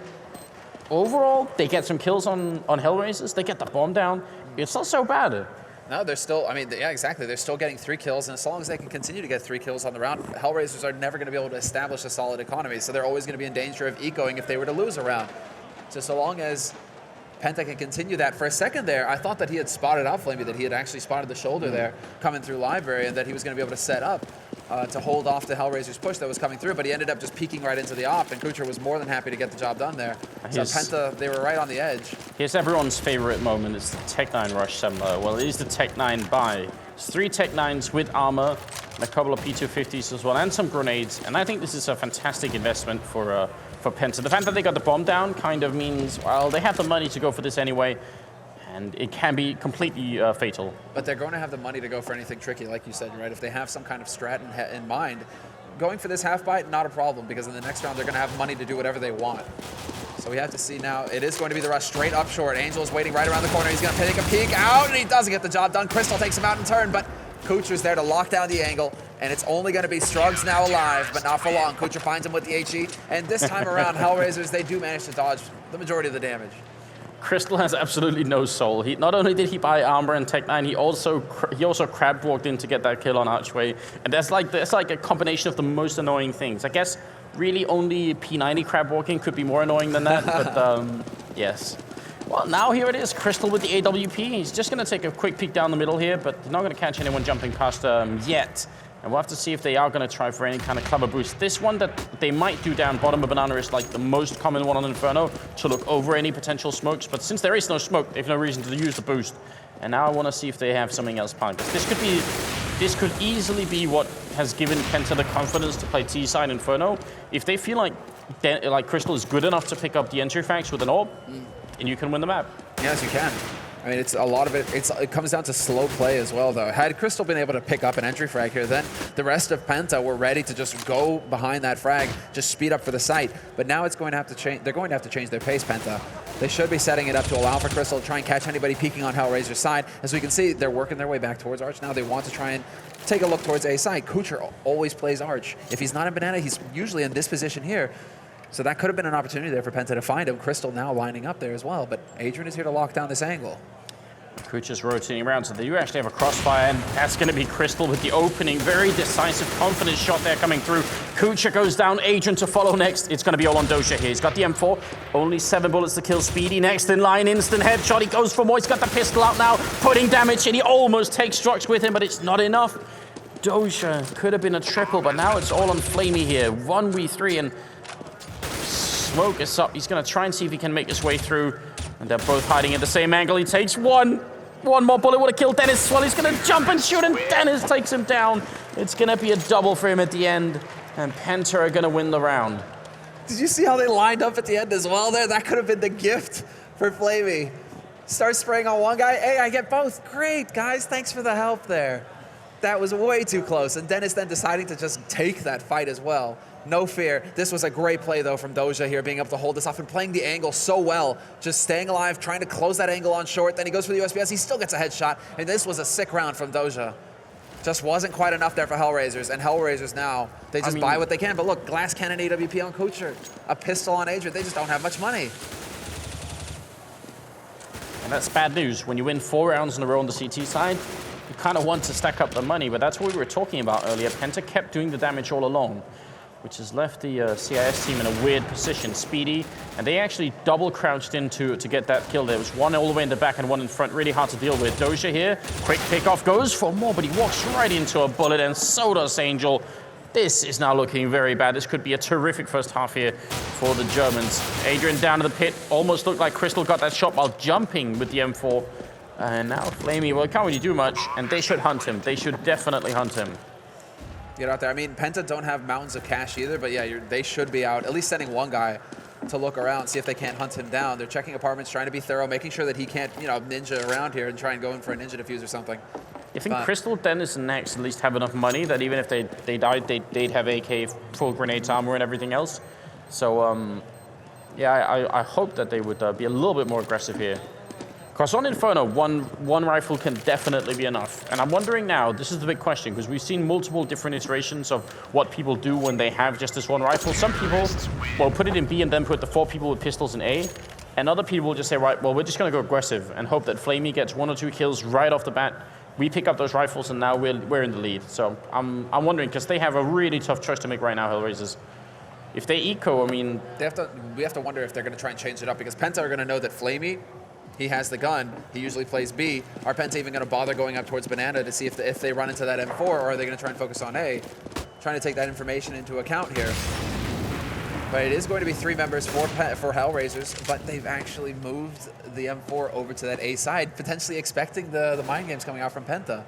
overall, they get some kills on HellRaisers. They get the bomb down. It's not so bad. No, they're still, I mean, yeah, exactly. They're still getting 3 kills, and as long as they can continue to get 3 kills on the round, HellRaisers are never going to be able to establish a solid economy, so they're always going to be in danger of ecoing if they were to lose a round. So long as Penta can continue that. For a second there, I thought that he had spotted out Flamey, that he had actually spotted the shoulder there coming through library, and that he was going to be able to set up to hold off the HellRaisers push that was coming through, but he ended up just peeking right into the op, and Kucher was more than happy to get the job done there. So Penta, they were right on the edge. Here's everyone's favorite moment. It's the Tech 9 rush summoner. Well, it is the Tech 9 buy. It's 3 Tech 9s with armor, and a couple of P250s as well, and some grenades, and I think this is a fantastic investment for Penta. The fact that they got the bomb down kind of means, well, they have the money to go for this anyway, and it can be completely fatal. But they're going to have the money to go for anything tricky, like you said, right? If they have some kind of strat in mind, going for this half bite, not a problem, because in the next round, they're going to have money to do whatever they want. So we have to see now. It is going to be the rush straight up short. Angel is waiting right around the corner. He's going to take a peek out, and he doesn't get the job done. Crystal takes him out in turn, but Kucher's there to lock down the angle, and it's only going to be Struggs now alive, but not for long. Kucher finds him with the HE, and this time around, HellRaisers, they do manage to dodge the majority of the damage. Crystal has absolutely no soul. Not only did he buy armor and Tech 9, he also crab walked in to get that kill on Archway, and that's like a combination of the most annoying things. I guess really only P90 crab walking could be more annoying than that, but yes. Well, now here it is, Crystal with the AWP. He's just going to take a quick peek down the middle here, but he's not going to catch anyone jumping past yet. And we'll have to see if they are going to try for any kind of clever boost. This one that they might do down bottom of Banana is like the most common one on Inferno to look over any potential smokes. But since there is no smoke, they have no reason to use the boost. And now I want to see if they have something else planned. This could easily be what has given Penta the confidence to play T-side Inferno. If they feel like Crystal is good enough to pick up the entry frags with an orb, and you can win the map. Yes, you can. I mean, it's a lot of it. It comes down to slow play as well, though. Had Crystal been able to pick up an entry frag here, then the rest of Penta were ready to just go behind that frag, just speed up for the site. But now it's going to have to change. They're going to have to change their pace, Penta. They should be setting it up to allow for Crystal to try and catch anybody peeking on HellRaiser's side. As we can see, they're working their way back towards Arch now. They want to try and take a look towards A side. Kucher always plays Arch. If he's not in Banana, he's usually in this position here. So that could have been an opportunity there for Penta to find him. Crystal now lining up there as well, but Adrian is here to lock down this angle. Kucher's rotating around, so they do actually have a crossfire, and that's going to be Crystal with the opening. Very decisive, confident shot there coming through. Kucher goes down, Adrian to follow next. It's going to be all on Doja here. He's got the M4, only 7 bullets to kill. Speedy next in line, instant headshot. He goes for more. He's got the pistol out now, putting damage in. He almost takes Strux with him, but it's not enough. Doja could have been a triple, but now it's all on Flamey here. 1v3, and Smoke is up. He's going to try and see if he can make his way through. And they're both hiding at the same angle. He takes one more bullet would have killed Dennis as well. He's going to jump and shoot, and Dennis takes him down. It's going to be a double for him at the end, and Penta are going to win the round. Did you see how they lined up at the end as well there? That could have been the gift for Flamey. Start spraying on one guy. Hey, I get both. Great, guys. Thanks for the help there. That was way too close, and Dennis then deciding to just take that fight as well. No fear. This was a great play, though, from Doja here, being able to hold this off and playing the angle so well. Just staying alive, trying to close that angle on short. Then he goes for the USPS. He still gets a headshot, and this was a sick round from Doja. Just wasn't quite enough there for HellRaisers, and HellRaisers now, they just buy what they can. But look, glass cannon AWP on Kucher, a pistol on Adrian. They just don't have much money. And that's bad news. When you win 4 rounds in a row on the CT side, you kind of want to stack up the money, but that's what we were talking about earlier. Penta kept doing the damage all along, which has left the CIS team in a weird position. Speedy, and they actually double crouched in to get that kill. There was one all the way in the back and one in front, really hard to deal with. Doja here, quick pickoff, goes for more, but he walks right into a bullet, and so does Angel. This is now looking very bad. This could be a terrific first half here for the Germans. Adrian down to the pit, almost looked like Crystal got that shot while jumping with the M4. And now Flamey, well, can't really do much, and they should hunt him. They should definitely hunt him. Get out there. I mean, Penta don't have mountains of cash either, but yeah, they should be out, at least sending one guy to look around, see if they can't hunt him down. They're checking apartments, trying to be thorough, making sure that he can't, ninja around here and try and go in for a ninja defuse or something. I think Crystal, Dennis, and Nex at least have enough money that even if they died, they'd have AK, full grenades, armor, and everything else. So, yeah, I hope that they would be a little bit more aggressive here. Because on Inferno, one rifle can definitely be enough. And I'm wondering now, this is the big question, because we've seen multiple different iterations of what people do when they have just this one rifle. Some people will put it in B and then put the 4 people with pistols in A. And other people will just say, right, well, we're just going to go aggressive and hope that Flamey gets 1 or 2 kills right off the bat. We pick up those rifles, and now we're in the lead. So I'm wondering, because they have a really tough choice to make right now, HellRaisers. If they eco, I mean... We have to wonder if they're going to try and change it up, because Penta are going to know that Flamey, he has the gun. He usually plays B. Are Penta even going to bother going up towards Banana to see if they run into that M4, or are they going to try and focus on A? Trying to take that information into account here. But it is going to be 3 members for HellRaisers, but they've actually moved the M4 over to that A side, potentially expecting the mind games coming out from Penta.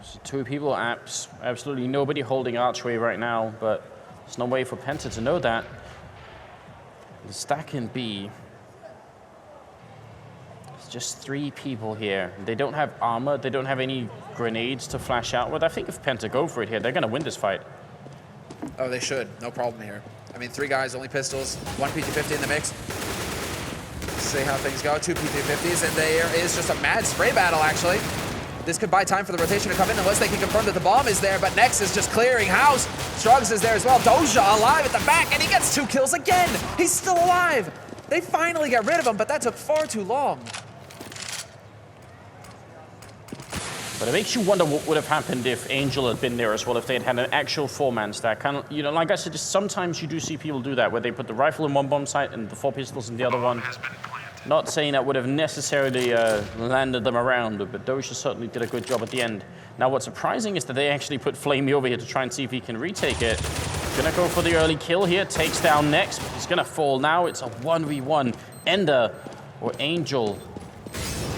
So 2 people, absolutely nobody holding Archway right now, but there's no way for Penta to know that. The stack in B. It's just 3 people here. They don't have armor. They don't have any grenades to flash out with. I think if Penta go for it here, they're going to win this fight. Oh, they should. No problem here. I mean, 3 guys, only pistols, 1 PT-50 in the mix. Let's see how things go. 2 PT-50s, and there is just a mad spray battle, actually. This could buy time for the rotation to come in unless they can confirm that the bomb is there, but Nex is just clearing house. Strugs is there as well. Doja alive at the back, and he gets 2 kills again. He's still alive. They finally got rid of him, but that took far too long. But it makes you wonder what would have happened if Angel had been there as well, if they had had an actual 4-man stack. Kind of, you know, like I said, just sometimes you do see people do that, where they put the rifle in one bomb site and the 4 pistols in the other one. Not saying that would have necessarily landed them around, but Doja certainly did a good job at the end. Now, what's surprising is that they actually put Flamey over here to try and see if he can retake it. Gonna go for the early kill here, takes down Nex, but he's gonna fall now. It's a 1v1. Ender or Angel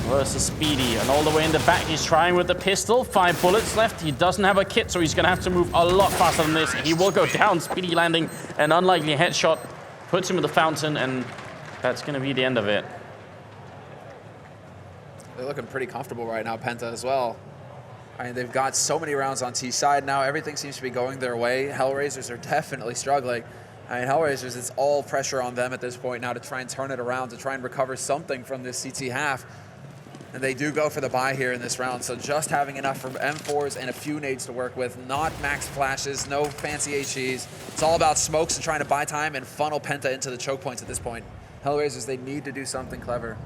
versus Speedy, and all the way in the back, he's trying with the pistol. 5 bullets left. He doesn't have a kit, so he's gonna have to move a lot faster than this. He will go down. Speedy landing an unlikely headshot, puts him in the fountain, and that's gonna be the end of it. They're looking pretty comfortable right now, Penta as well. I mean, they've got so many rounds on T side now. Everything seems to be going their way. HellRaisers are definitely struggling. I mean, HellRaisers, it's all pressure on them at this point now to try and turn it around, to try and recover something from this CT half. And they do go for the buy here in this round, so just having enough for M4s and a few nades to work with, not max flashes, no fancy HEs. It's all about smokes and trying to buy time and funnel Penta into the choke points at this point. HellRaisers, they need to do something clever.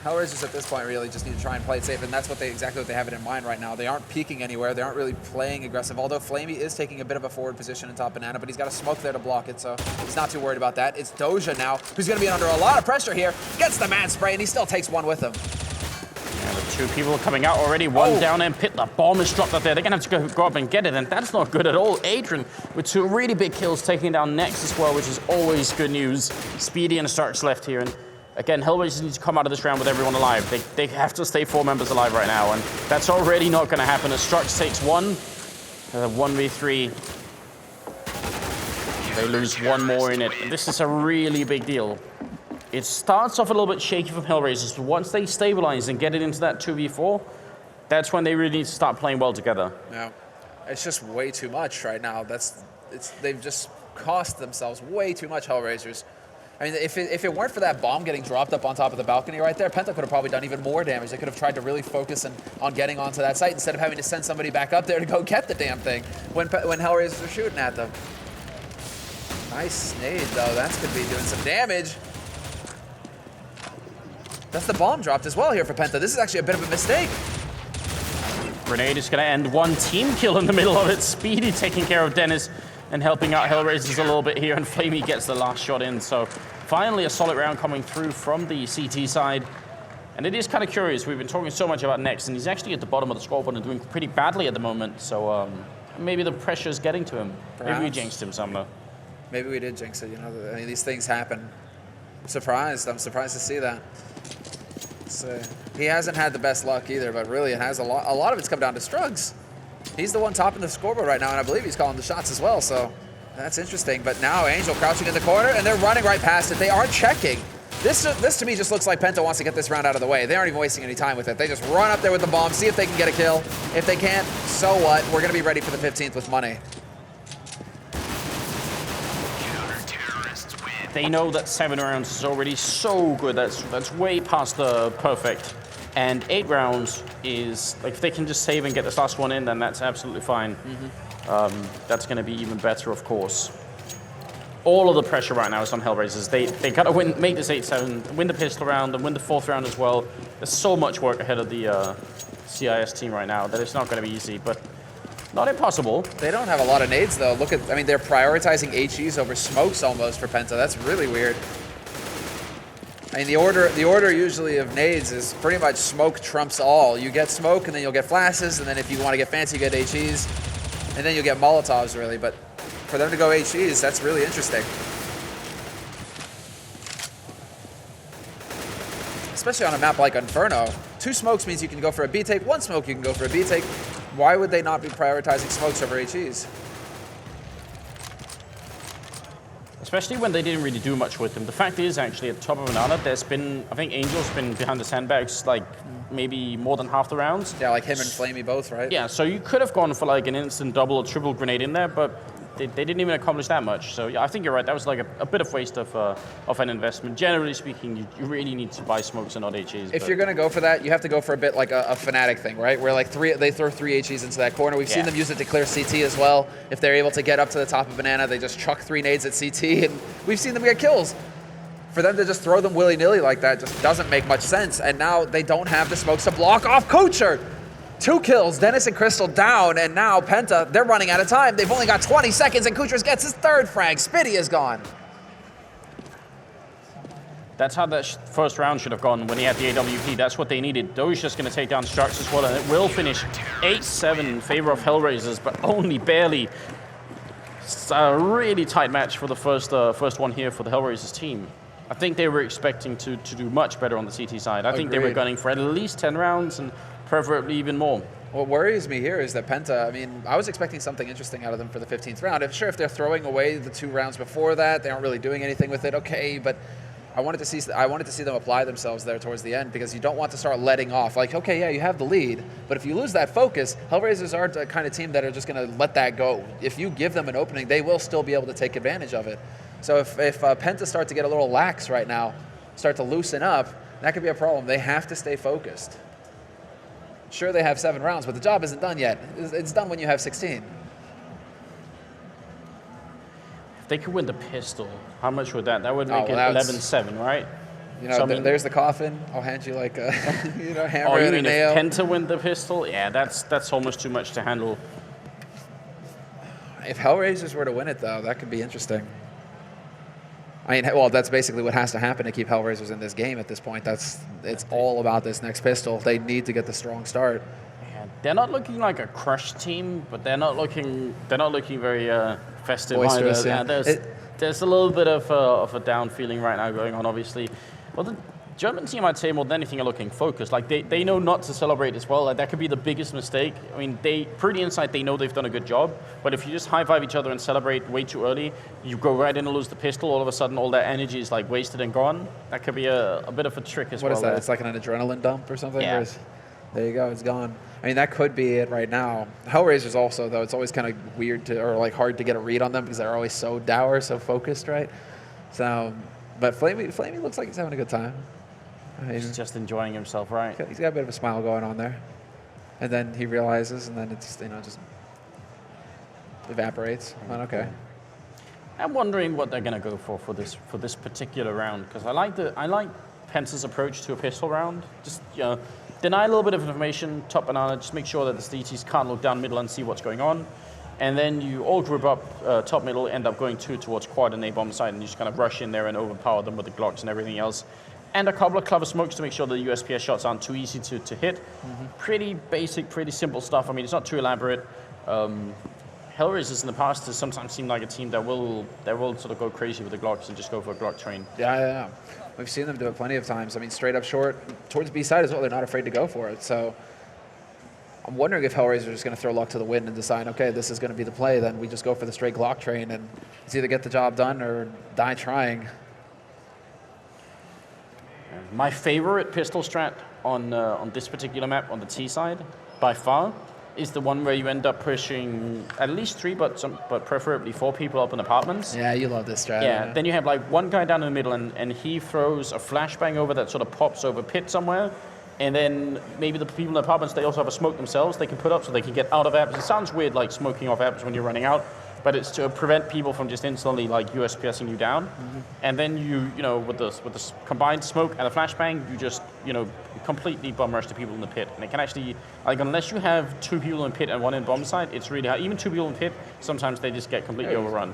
HellRaisers at this point really just need to try and play it safe, and that's exactly what they have it in mind right now. They aren't peeking anywhere. They aren't really playing aggressive, although Flamey is taking a bit of a forward position in top Banana, but he's got a smoke there to block it, so he's not too worried about that. It's Doja now, who's going to be under a lot of pressure here. Gets the mad spray, and he still takes 1 with him. Yeah, the 2 people coming out already. 1 down and Pit. The bomb is dropped up there. They're going to have to go up and get it, and that's not good at all. Adrian with 2 really big kills, taking down Nex as well, which is always good news. Speedy and Starks left here, and again, HellRaisers need to come out of this round with everyone alive. They have to stay 4 members alive right now, and that's already not going to happen. As Strux takes 1, 1v3. They lose 1 more in it. This is a really big deal. It starts off a little bit shaky from HellRaisers, but once they stabilize and get it into that 2v4, that's when they really need to start playing well together. Yeah, it's just way too much right now. They've just cost themselves way too much, HellRaisers. I mean, if it weren't for that bomb getting dropped up on top of the balcony right there, Penta could have probably done even more damage. They could have tried to really focus on getting onto that site instead of having to send somebody back up there to go get the damn thing when HellRaisers are shooting at them. Nice nade, though. That's going to be doing some damage. That's the bomb dropped as well here for Penta. This is actually a bit of a mistake. Grenade is going to end 1 team kill in the middle of it. Speedy taking care of Dennis and helping out HellRaisers a little bit here, and Flamey gets the last shot in. So finally a solid round coming through from the CT side. And it is kind of curious. We've been talking so much about Nex, and he's actually at the bottom of the scoreboard and doing pretty badly at the moment. So maybe the pressure is getting to him. Perhaps. Maybe we jinxed him some, though. Maybe we did jinx it. You know, I mean, these things happen. I'm surprised to see that. He hasn't had the best luck either, but really it has a lot of it's come down to Strugs. He's the one topping the scoreboard right now, and I believe he's calling the shots as well, so that's interesting. But now Angel crouching in the corner, and they're running right past it. They are checking. This to me just looks like Penta wants to get this round out of the way. They aren't even wasting any time with it. They just run up there with the bomb, see if they can get a kill. If they can't, so what? We're going to be ready for the 15th with money. They know that 7 rounds is already so good. That's way past the perfect. And 8 rounds is, like, if they can just save and get this last one in, then that's absolutely fine. That's going to be even better, of course. All of the pressure right now is on HellRaisers. They got to make this 8-7, win the pistol round, and win the 4th round as well. There's so much work ahead of the CIS team right now that it's not going to be easy, but not impossible. They don't have a lot of nades, though. Look at, I mean, they're prioritizing HEs over smokes almost for Penta. That's really weird. I mean, the order usually of nades is pretty much smoke trumps all. You get smoke, and then you'll get flashes, and then if you want to get fancy, you get HEs, and then you'll get Molotovs, really. But for them to go HEs, that's really interesting. Especially on a map like Inferno. 2 smokes means you can go for a B take, 1 smoke you can go for a B take. Why would they not be prioritizing smokes over HEs? Especially when they didn't really do much with them. The fact is, actually, at the top of Banana, there's been, I think Angel's been behind the sandbags, like, maybe more than half the rounds. Yeah, like him and Flamey both, right? Yeah, so you could have gone for, like, an instant double or triple grenade in there, but they didn't even accomplish that much. So yeah, I think you're right. That was like a bit of waste of an investment. Generally speaking, you really need to buy smokes and not HEs. If you're going to go for that, you have to go for a bit like a Fnatic thing, right? Where like they throw 3 HEs into that corner. We've seen them use it to clear CT as well. If they're able to get up to the top of Banana, they just chuck 3 nades at CT, and we've seen them get kills. For them to just throw them willy-nilly like that just doesn't make much sense. And now they don't have the smokes to block off Kucher. 2 kills, Dennis and Crystal down, and now Penta, they're running out of time. They've only got 20 seconds, and Kuchers gets his 3rd frag. Spitty is gone. That's how that first round should have gone when he had the AWP. That's what they needed. Doge's just going to take down Strux as well, and it will finish 8-7 in favor of HellRaisers, but only barely. It's a really tight match for the first one here for the HellRaisers team. I think they were expecting to do much better on the CT side. I think they were gunning for at least 10 rounds, and preferably even more. What worries me here is that Penta, I mean, I was expecting something interesting out of them for the 15th round. Sure, if they're throwing away the 2 rounds before that, they aren't really doing anything with it, okay, but I wanted to see them apply themselves there towards the end, because you don't want to start letting off. Like, okay, yeah, you have the lead, but if you lose that focus, HellRaisers aren't the kind of team that are just going to let that go. If you give them an opening, they will still be able to take advantage of it. So if Penta start to get a little lax right now, start to loosen up, that could be a problem. They have to stay focused. Sure, they have 7 rounds, but the job isn't done yet. It's done when you have 16. If they could win the pistol, how much would that? That would make it 11-7, right? You know, so, there's the coffin. I'll hand you like a hammer oh, you and mean a nail. If Penta win the pistol? Yeah, that's almost too much to handle. If HellRaisers were to win it, though, that could be interesting. I mean, well, that's basically what has to happen to keep HellRaisers in this game at this point. It's all about this next pistol. They need to get the strong start. Yeah, they're not looking like a crushed team, but they're not looking very festive boisterous, either. Yeah, there's a little bit of a down feeling right now going on, obviously. Well, the German team, I'd say more than anything, are looking focused. Like they know not to celebrate as well. Like that could be the biggest mistake. I mean, pretty inside they know they've done a good job. But if you just high five each other and celebrate way too early, you go right in and lose the pistol. All of a sudden, all that energy is like wasted and gone. That could be a bit of a trick as well. What is that? There. It's like an adrenaline dump or something. Yeah. There you go. It's gone. I mean, that could be it right now. HellRaisers also, though, it's always kind of weird or like hard to get a read on them because they're always so dour, so focused, right? So, but Flamey looks like he's having a good time. He's just enjoying himself, right? He's got a bit of a smile going on there. And then he realizes, and then it's, just evaporates. Oh, okay. I'm wondering what they're going to go for this particular round, because I like Penta's approach to a pistol round. Just deny a little bit of information, top banana, just make sure that the DTs can't look down middle and see what's going on. And then you all group up top middle, end up going towards quad and A-bomb side, and you just kind of rush in there and overpower them with the Glocks and everything else. And a couple of clever smokes to make sure the USPS shots aren't too easy to hit. Mm-hmm. Pretty basic, pretty simple stuff. I mean, it's not too elaborate. HellRaisers in the past has sometimes seemed like a team that will sort of go crazy with the Glocks and just go for a Glock train. Yeah. We've seen them do it plenty of times. I mean, straight up short, towards B side as well, they're not afraid to go for it. So I'm wondering if HellRaisers is going to throw luck to the wind and decide, okay, this is going to be the play, then we just go for the straight Glock train and it's either get the job done or die trying. My favorite pistol strat on this particular map, on the T side, by far, is the one where you end up pushing at least 3, but preferably 4 people up in apartments. Yeah, you love this strat. Yeah, then you have like one guy down in the middle, and he throws a flashbang over that sort of pops over pit somewhere, and then maybe the people in the apartments, they also have a smoke themselves they can put up so they can get out of apps. It sounds weird, like smoking off apps when you're running out, but it's to prevent people from just instantly like USPSing you down. And then you know, with the combined smoke and a flashbang, you just, you know, completely bum rush the people in the pit. And it can actually, like, unless you have 2 people in pit and 1 in bomb site, it's really hard. Even 2 people in pit, sometimes they just get completely overrun.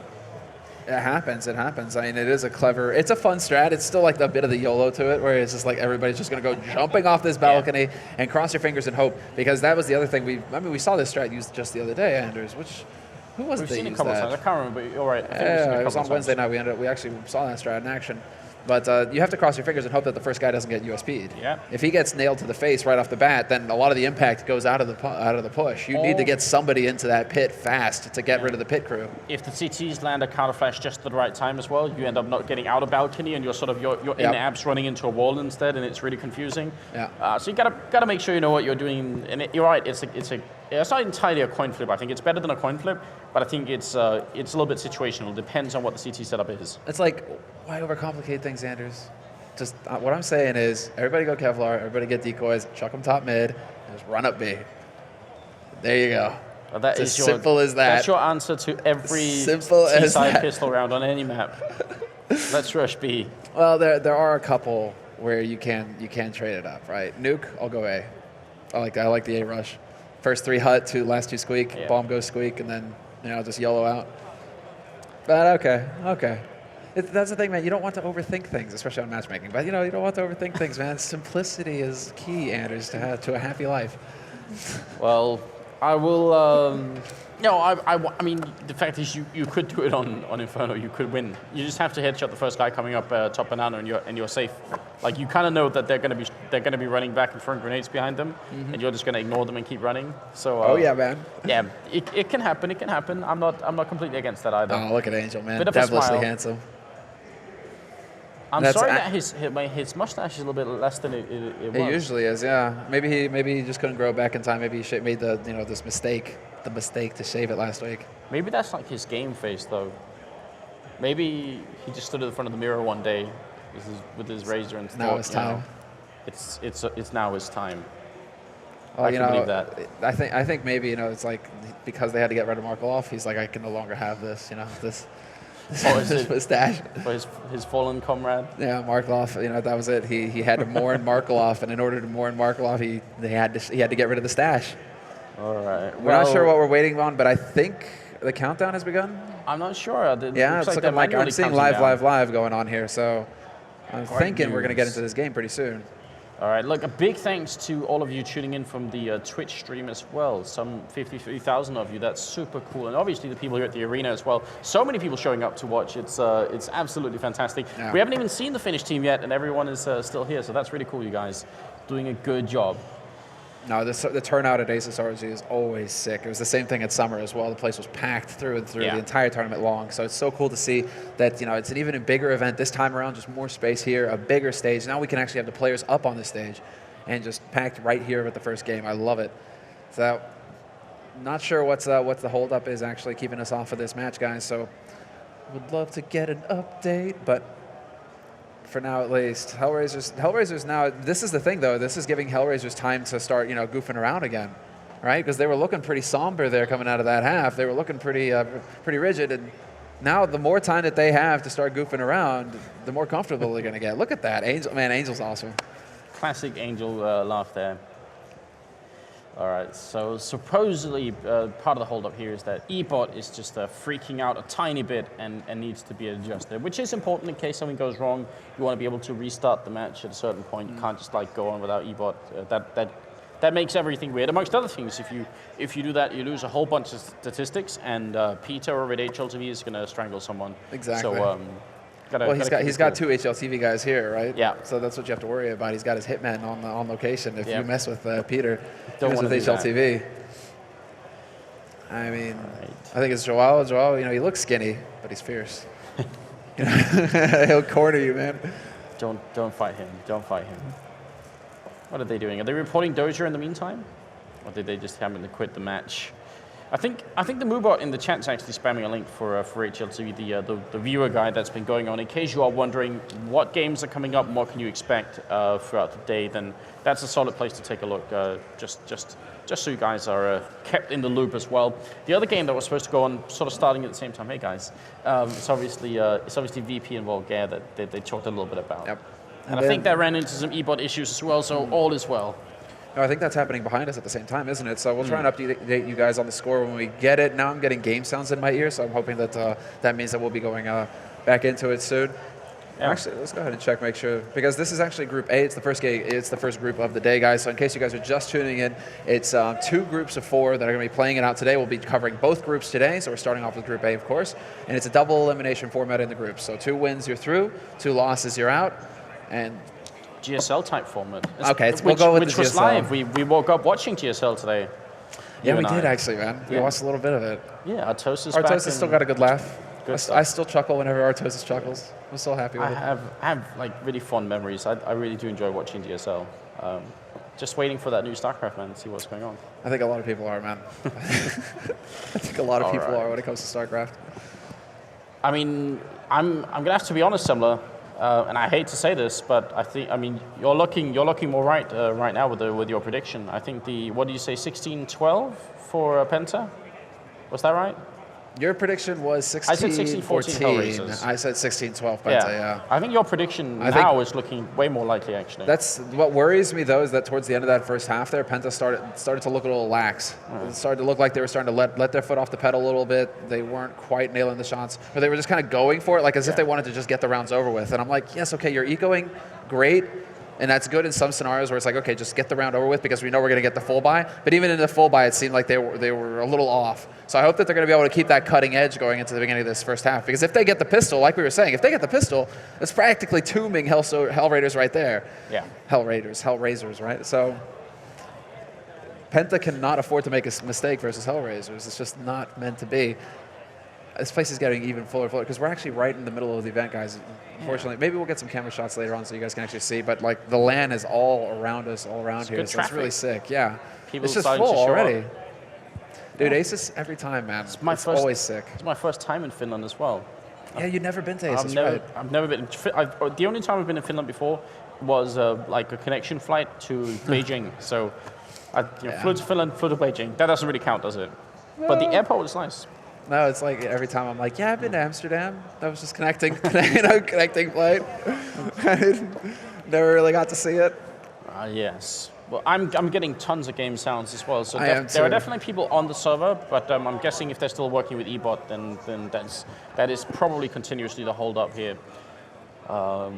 It happens. It happens. I mean, it is a clever. It's a fun strat. It's still like a bit of the YOLO to it, where it's just like everybody's just going to go jumping off this balcony and cross your fingers and hope. Because that was the other thing we saw this strat used just the other day, Anders. Who was it? We've seen it a couple times. I can't remember. But you're right. Yeah, it was on Wednesday night. We actually saw that strat in action. But you have to cross your fingers and hope that the first guy doesn't get USP'd. Yeah. If he gets nailed to the face right off the bat, then a lot of the impact goes out of the push. You need to get somebody into that pit fast to get rid of the pit crew. If the CTs land a counter flash just at the right time as well, you end up not getting out of balcony, and you're in the apps running into a wall instead, and it's really confusing. Yeah. So you gotta make sure you know what you're doing. And you're right. It's not entirely a coin flip. I think it's better than a coin flip, but I think it's a little bit situational. It depends on what the CT setup is. It's like, why overcomplicate things, Anders? Just what I'm saying is, everybody go Kevlar, everybody get decoys, chuck them top mid, and just run up B. There you go. Well, that it's is as simple as that. That's your answer to every T-side pistol round on any map. Let's rush B. Well, there are a couple where you can trade it up, right? Nuke, I'll go A. I like that. I like the A rush. First 3 hut, last 2 squeak. Yeah. Bomb goes squeak, and then just YOLO out. But okay. That's the thing, man. You don't want to overthink things, especially on matchmaking. But you don't want to overthink things, man. Simplicity is key, Anders, to a happy life. Well, I will. No, I mean, the fact is, you could do it on Inferno. You could win. You just have to headshot the first guy coming up top banana, and you're safe. Like, you kind of know that they're gonna be running back and throwing grenades behind them, and you're just gonna ignore them and keep running. So. Oh yeah, man. Yeah, it can happen. It can happen. I'm not completely against that either. Oh, look at Angel, man. Bit of a Devilishly smile. handsome. I'm sorry that his mustache is a little bit less than it was. It usually is, yeah. Maybe he just couldn't grow back in time. Maybe he made the mistake to shave it last week. Maybe that's like his game face, though. Maybe he just stood in front of the mirror one day with his razor and thought, now it's time. It's now his time. Well, I can believe that. I think maybe it's like because they had to get rid of Markov, he's like, I can no longer have this. This mustache. For his fallen comrade. Yeah, Markov. That was it. He had to mourn Markov, and in order to mourn Markov, he had to get rid of the stash. All right. We're not sure what we're waiting on, but I think the countdown has begun. I'm not sure. Yeah, it's looking like I'm seeing live going on here. So I'm thinking we're going to get into this game pretty soon. All right, look, a big thanks to all of you tuning in from the Twitch stream as well. Some 53,000 of you. That's super cool. And obviously the people here at the arena as well. So many people showing up to watch. It's absolutely fantastic. Yeah. We haven't even seen the Finnish team yet, and everyone is still here. So that's really cool, you guys. Doing a good job. No, the turnout at ASUS ROG is always sick. It was the same thing at Summer as well. The place was packed through and through the entire tournament long. So it's so cool to see that it's an even a bigger event this time around, just more space here, a bigger stage. Now we can actually have the players up on the stage and just packed right here at the first game. I love it. So not sure what the holdup is actually keeping us off of this match, guys. So would love to get an update, but for now at least. HellRaisers now, this is the thing though, this is giving HellRaisers time to start, goofing around again, right? Because they were looking pretty somber there coming out of that half. They were looking pretty rigid, and now the more time that they have to start goofing around, the more comfortable they're going to get. Look at that. Angel's awesome. Classic Angel laugh there. All right, so supposedly part of the holdup here is that eBot is just freaking out a tiny bit and needs to be adjusted, which is important in case something goes wrong. You want to be able to restart the match at a certain point. You can't just go on without eBot. That makes everything weird. Amongst other things, if you do that, you lose a whole bunch of statistics, and Peter over at HLTV is going to strangle someone. Exactly. So. He's got 2 HLTV guys here, right? Yeah. So that's what you have to worry about. He's got his hitman on location. If you mess with Peter, don't mess with HLTV. I mean, right. I think it's Joao. Joao, he looks skinny, but he's fierce. He'll corner you, man. Don't fight him. Don't fight him. What are they doing? Are they reporting Dozier in the meantime? Or did they just happen to quit the match? I think the Moobot in the chat's actually spamming a link for HLTV, the viewer guide that's been going on. In case you are wondering what games are coming up and what can you expect throughout the day, then that's a solid place to take a look. Just so you guys are kept in the loop as well. The other game that was supposed to go on, sort of starting at the same time. Hey guys, it's obviously VP and Volgaire that they talked a little bit about. Yep. And I think they ran into some eBot issues as well, so all is well. No, I think that's happening behind us at the same time, isn't it? So we'll try and update you guys on the score when we get it. Now I'm getting game sounds in my ear, so I'm hoping that that means that we'll be going back into it soon. Yeah. Actually, let's go ahead and check, make sure, because this is actually Group A. It's the first game. It's the first group of the day, guys. So in case you guys are just tuning in, it's 2 groups of 4 that are going to be playing it out today. We'll be covering both groups today. So we're starting off with Group A, of course, and it's a double elimination format in the group. So 2 wins, you're through. 2 losses, you're out, and GSL type format. Okay, we'll go with which the was GSL. live. We woke up watching GSL today. Yeah, we did actually, man. We watched a little bit of it. Yeah, Artosis still got a good laugh. Good I still chuckle whenever Artosis chuckles. I'm so happy with it. I have like really fond memories. I really do enjoy watching GSL. Just waiting for that new StarCraft, man, to see what's going on. I think a lot of people are, man. I think a lot of people are when it comes to StarCraft. I mean, I'm gonna have to be honest, Semler. And I hate to say this, but I mean, you're looking more right right now with your prediction. I think what do you say, 16-12 for Penta? Was that right? Your prediction was 16-14. I said 16-14 HellRaisers. I said 16-12 Penta, yeah. I think your prediction now is looking way more likely, actually. That's what worries me, though, is that towards the end of that first half there, Penta started to look a little lax. It started to look like they were starting to let their foot off the pedal a little bit. They weren't quite nailing the shots, or they were just kind of going for it, like as if they wanted to just get the rounds over with. And I'm like, yes, okay, you're ecoing, great. And that's good in some scenarios where it's like, okay, just get the round over with because we know we're going to get the full buy. But even in the full buy, it seemed like they were a little off. So I hope that they're going to be able to keep that cutting edge going into the beginning of this first half. Because if they get the pistol, like we were saying, if they get the pistol, it's practically tombing HellRaisers right there. Yeah. HellRaisers, right? So Penta cannot afford to make a mistake versus HellRaisers. It's just not meant to be. This place is getting even fuller and fuller because we're actually right in the middle of the event, guys. Unfortunately, maybe we'll get some camera shots later on so you guys can actually see. But like the LAN is all around us, all around here. So it's really sick. Yeah, it's just full already. Dude, ASUS every time, man. It's always sick. It's my first time in Finland as well. Yeah, you've never been to ASUS, right? I've never been. The only time I've been in Finland before was like a connection flight to Beijing. So I flew to Finland, flew to Beijing. That doesn't really count, does it? But the airport was nice. No, it's like every time I'm like, yeah, I've been to Amsterdam. That was just connecting flight. Never really got to see it. Yes. Well, I'm getting tons of game sounds as well. So there are definitely people on the server, but I'm guessing if they're still working with eBot, then that is probably continuously the hold up here. No,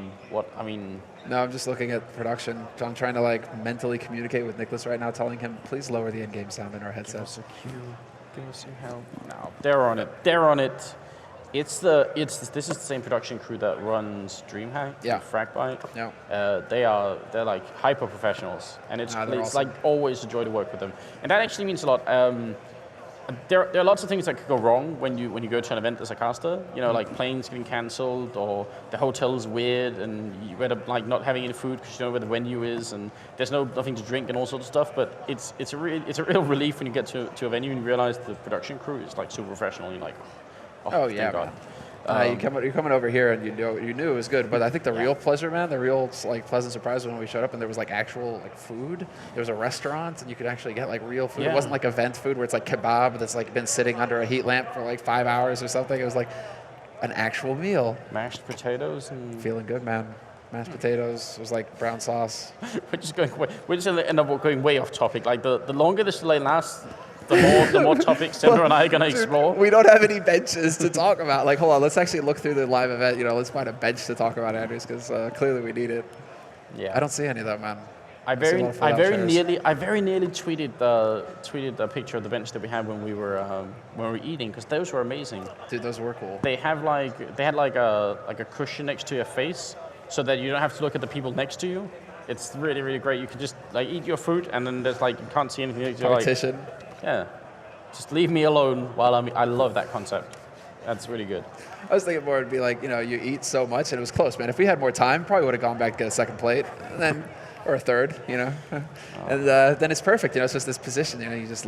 I'm just looking at production. I'm trying to like mentally communicate with Nicholas right now, telling him, please lower the in-game sound in our headsets. Give us your help. No, they're on it. They're on it. This is the same production crew that runs DreamHack. Yeah. Fragbyte. Yeah. They're like hyper professionals, and it's awesome. like always a joy to work with them, and that actually means a lot. There are lots of things that could go wrong when you go to an event as a caster. You know, like planes getting cancelled, or the hotel's weird, and you end up like not having any food because you don't know where the venue is, and there's nothing to drink and all sorts of stuff. But it's a real relief when you get to a venue and you realize the production crew is like super professional. And you're like, oh yeah, God. You're coming over here and you knew it was good, but I think the real pleasure, man, the real like pleasant surprise when we showed up and there was like actual like food. There was a restaurant and you could actually get like real food. Yeah. It wasn't like event food where it's like kebab that's like been sitting under a heat lamp for like 5 hours or something. It was like an actual meal. Mashed potatoes and feeling good, man. Mashed potatoes. It was like brown sauce. We're just gonna end up going way off topic. Like the longer this delay lasts, the more topics Sandra and I are going to explore. We don't have any benches to talk about. Like, hold on, let's actually look through the live event. Let's find a bench to talk about, Andrews, because clearly we need it. Yeah. I don't see any of that, man. I very nearly tweeted the picture of the bench that we had when we were eating, because those were amazing. Dude, those were cool. They had a cushion next to your face, so that you don't have to look at the people next to you. It's really, really great. You can just like eat your food, and then there's like you can't see anything. Partition. Yeah, just leave me alone while I love that concept. That's really good. I was thinking more it'd be like, you eat so much and it was close, man. If we had more time, probably would have gone back to get a second plate, and then or a third, and then it's perfect. It's just this position, you just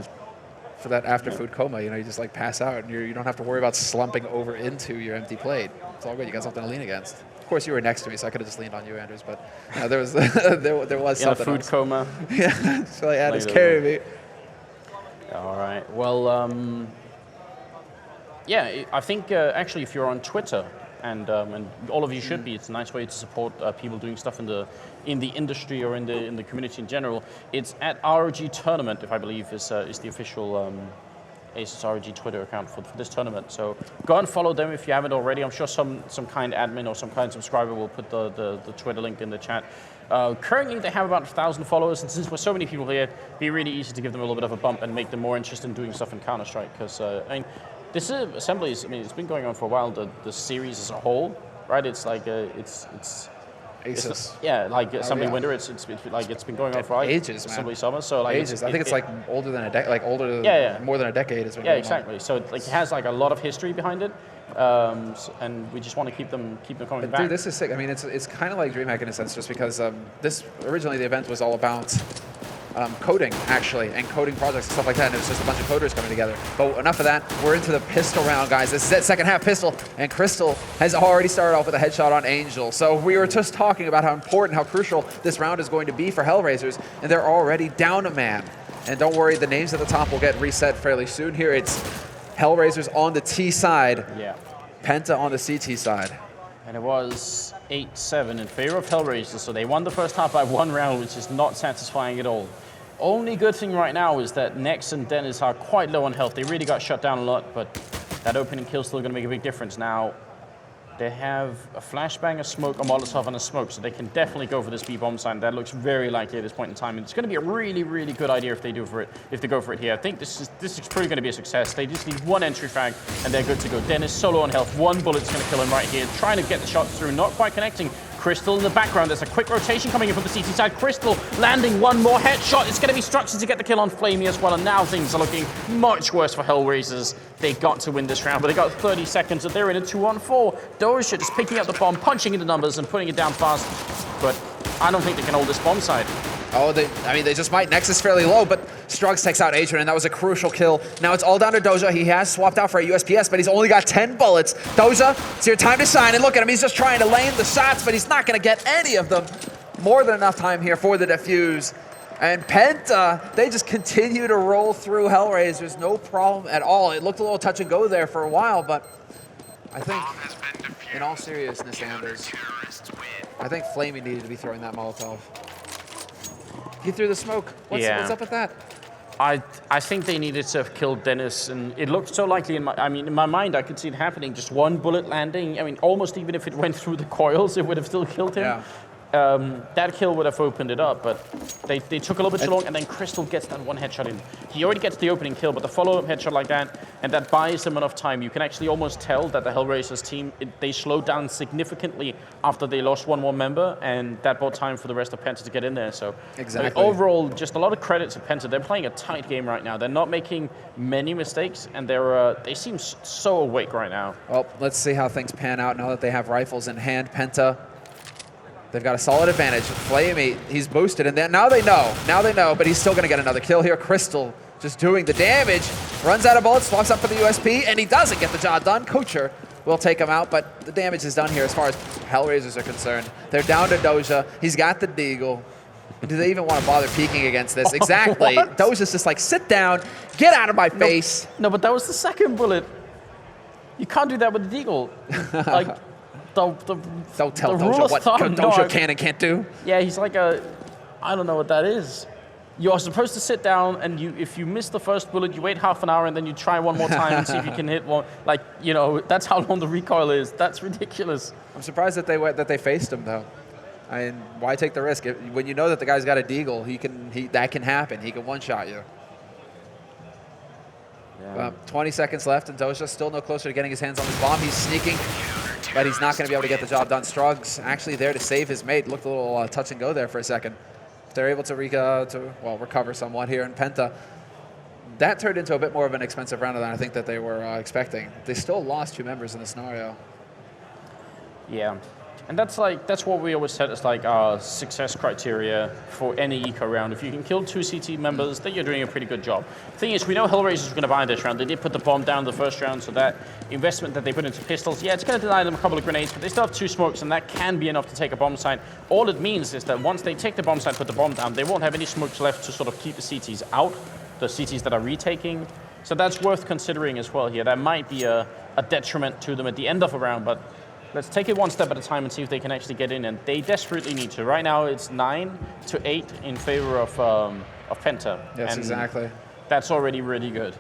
for that after food coma, you just like pass out and you don't have to worry about slumping over into your empty plate. It's all good. You got something to lean against. Of course, you were next to me, so I could have just leaned on you, Anders. But there was there was in something. A food else. coma. Yeah, so like, Anders carry me. All right. Well, yeah, I think actually if you're on Twitter, and all of you should be, it's a nice way to support people doing stuff in the industry or in the community in general. It's at ROG Tournament, if I believe is the official ASUS ROG Twitter account for this tournament. So go and follow them if you haven't already. I'm sure some kind admin or some kind subscriber will put the Twitter link in the chat. Currently, they have about 1,000 followers, and since we're so many people here, it'd be really easy to give them a little bit of a bump and make them more interested in doing stuff in Counter Strike. Because this assembly is, it's been going on for a while. The series as a whole, right? It's like it's ASUS. Like Assembly Winter. It's been going on for like ages, Assembly Summer. So like ages. I think it's like older than a decade. Like more than a decade. It's been going exactly. On. So it has like a lot of history behind it. And we just want to keep them coming back. Dude, this is sick. I mean, it's kind of like DreamHack in a sense, just because this originally the event was all about coding, actually, and coding projects and stuff like that, and it was just a bunch of coders coming together. But enough of that. We're into the pistol round, guys. This is it, second half pistol, and Crystal has already started off with a headshot on Angel. So we were just talking about how important, how crucial this round is going to be for HellRaisers, and they're already down a man. And don't worry, the names at the top will get reset fairly soon. Here it's HellRaisers on the T side, Penta on the CT side. And it was 8-7 in favor of HellRaisers, so they won the first half by 1 round, which is not satisfying at all. Only good thing right now is that Nex and Dennis are quite low on health. They really got shut down a lot, but that opening kill is still going to make a big difference. Now, they have a flashbang, a smoke, a Molotov, and a smoke, so they can definitely go for this B-bomb sign. That looks very likely at this point in time. And it's going to be a really, really good idea if they go for it here. I think this is probably going to be a success. They just need 1 entry frag, and they're good to go. Dennis solo on health. 1 bullet's going to kill him right here. Trying to get the shots through, not quite connecting. Crystal in the background. There's a quick rotation coming in from the CT side. Crystal landing 1 more headshot. It's going to be Struxy to get the kill on Flamey as well. And now things are looking much worse for HellRaisers. They got to win this round, but they got 30 seconds, and they're in a 2-on-4. Doja just picking up the bomb, punching into numbers, and putting it down fast. But I don't think they can hold this bomb side. Oh, they just might. Nex is fairly low, but Struggs takes out Adrian, and that was a crucial kill. Now it's all down to Doja. He has swapped out for a USPS, but he's only got 10 bullets. Doja, it's your time to shine, and look at him. He's just trying to land the shots, but he's not going to get any of them. More than enough time here for the defuse. And Penta, they just continue to roll through HellRaisers, no problem at all. It looked a little touch and go there for a while, but I think, in all seriousness, Anders, I think Flamey needed to be throwing that Molotov. He threw the smoke. What's up with that? I think they needed to have killed Dennis, and it looked so likely in my mind. I could see it happening. Just 1 bullet landing. I mean, almost even if it went through the coils, it would have still killed him. Yeah. That kill would have opened it up, but they took a little bit too long, and then Crystal gets that 1 headshot in. He already gets the opening kill, but the follow-up headshot like that, and that buys them enough time. You can actually almost tell that the HellRaisers team, they slowed down significantly after they lost 1 more member, and that bought time for the rest of Penta to get in there. So exactly. Overall, just a lot of credit to Penta. They're playing a tight game right now. They're not making many mistakes, and they seem so awake right now. Well, let's see how things pan out now that they have rifles in hand. Penta, they've got a solid advantage. Flamey, he's boosted, and then now they know, but he's still going to get another kill here. Crystal just doing the damage, runs out of bullets, swaps up for the USP, and he doesn't get the job done. Kocher will take him out, but the damage is done here as far as HellRaisers are concerned. They're down to Doja. He's got the deagle. Do they even want to bother peeking against this? Exactly. Doja's just like, sit down, get out of my face. No, but that was the 2nd bullet. You can't do that with the deagle. Like, don't tell Doja what Doja can and can't do. Yeah, he's like I don't know what that is. You are supposed to sit down, and if you miss the first bullet, you wait half an hour, and then you try 1 more time and see if you can hit one. Like, that's how long the recoil is. That's ridiculous. I'm surprised that they faced him, though. I mean, why take the risk? When you know that the guy's got a deagle, that can happen. He can one-shot you. Yeah. 20 seconds left, and Doja still no closer to getting his hands on this bomb. He's sneaking, but he's not going to be able to get the job done. Struggs actually there to save his mate. Looked a little touch and go there for a second. They're able to recover somewhat here in Penta. that turned into a bit more of an expensive round than I think that they were expecting. They still lost 2 members in the scenario. Yeah. And that's what we always said as like our success criteria for any eco round. If you can kill 2 CT members, then you're doing a pretty good job. Thing is, we know HellRaisers are going to buy this round. They did put the bomb down the first round, so that investment that they put into pistols, yeah, it's going to deny them a couple of grenades, but they still have 2 smokes, and that can be enough to take a bomb site. All it means is that once they take the bomb site, put the bomb down, they won't have any smokes left to sort of keep the CTs out, the CTs that are retaking. So that's worth considering as well here. That might be a detriment to them at the end of a round, but let's take it one step at a time and see if they can actually get in, and they desperately need to. Right now, it's 9-8 in favor of Penta. Yes, and exactly. That's already really good.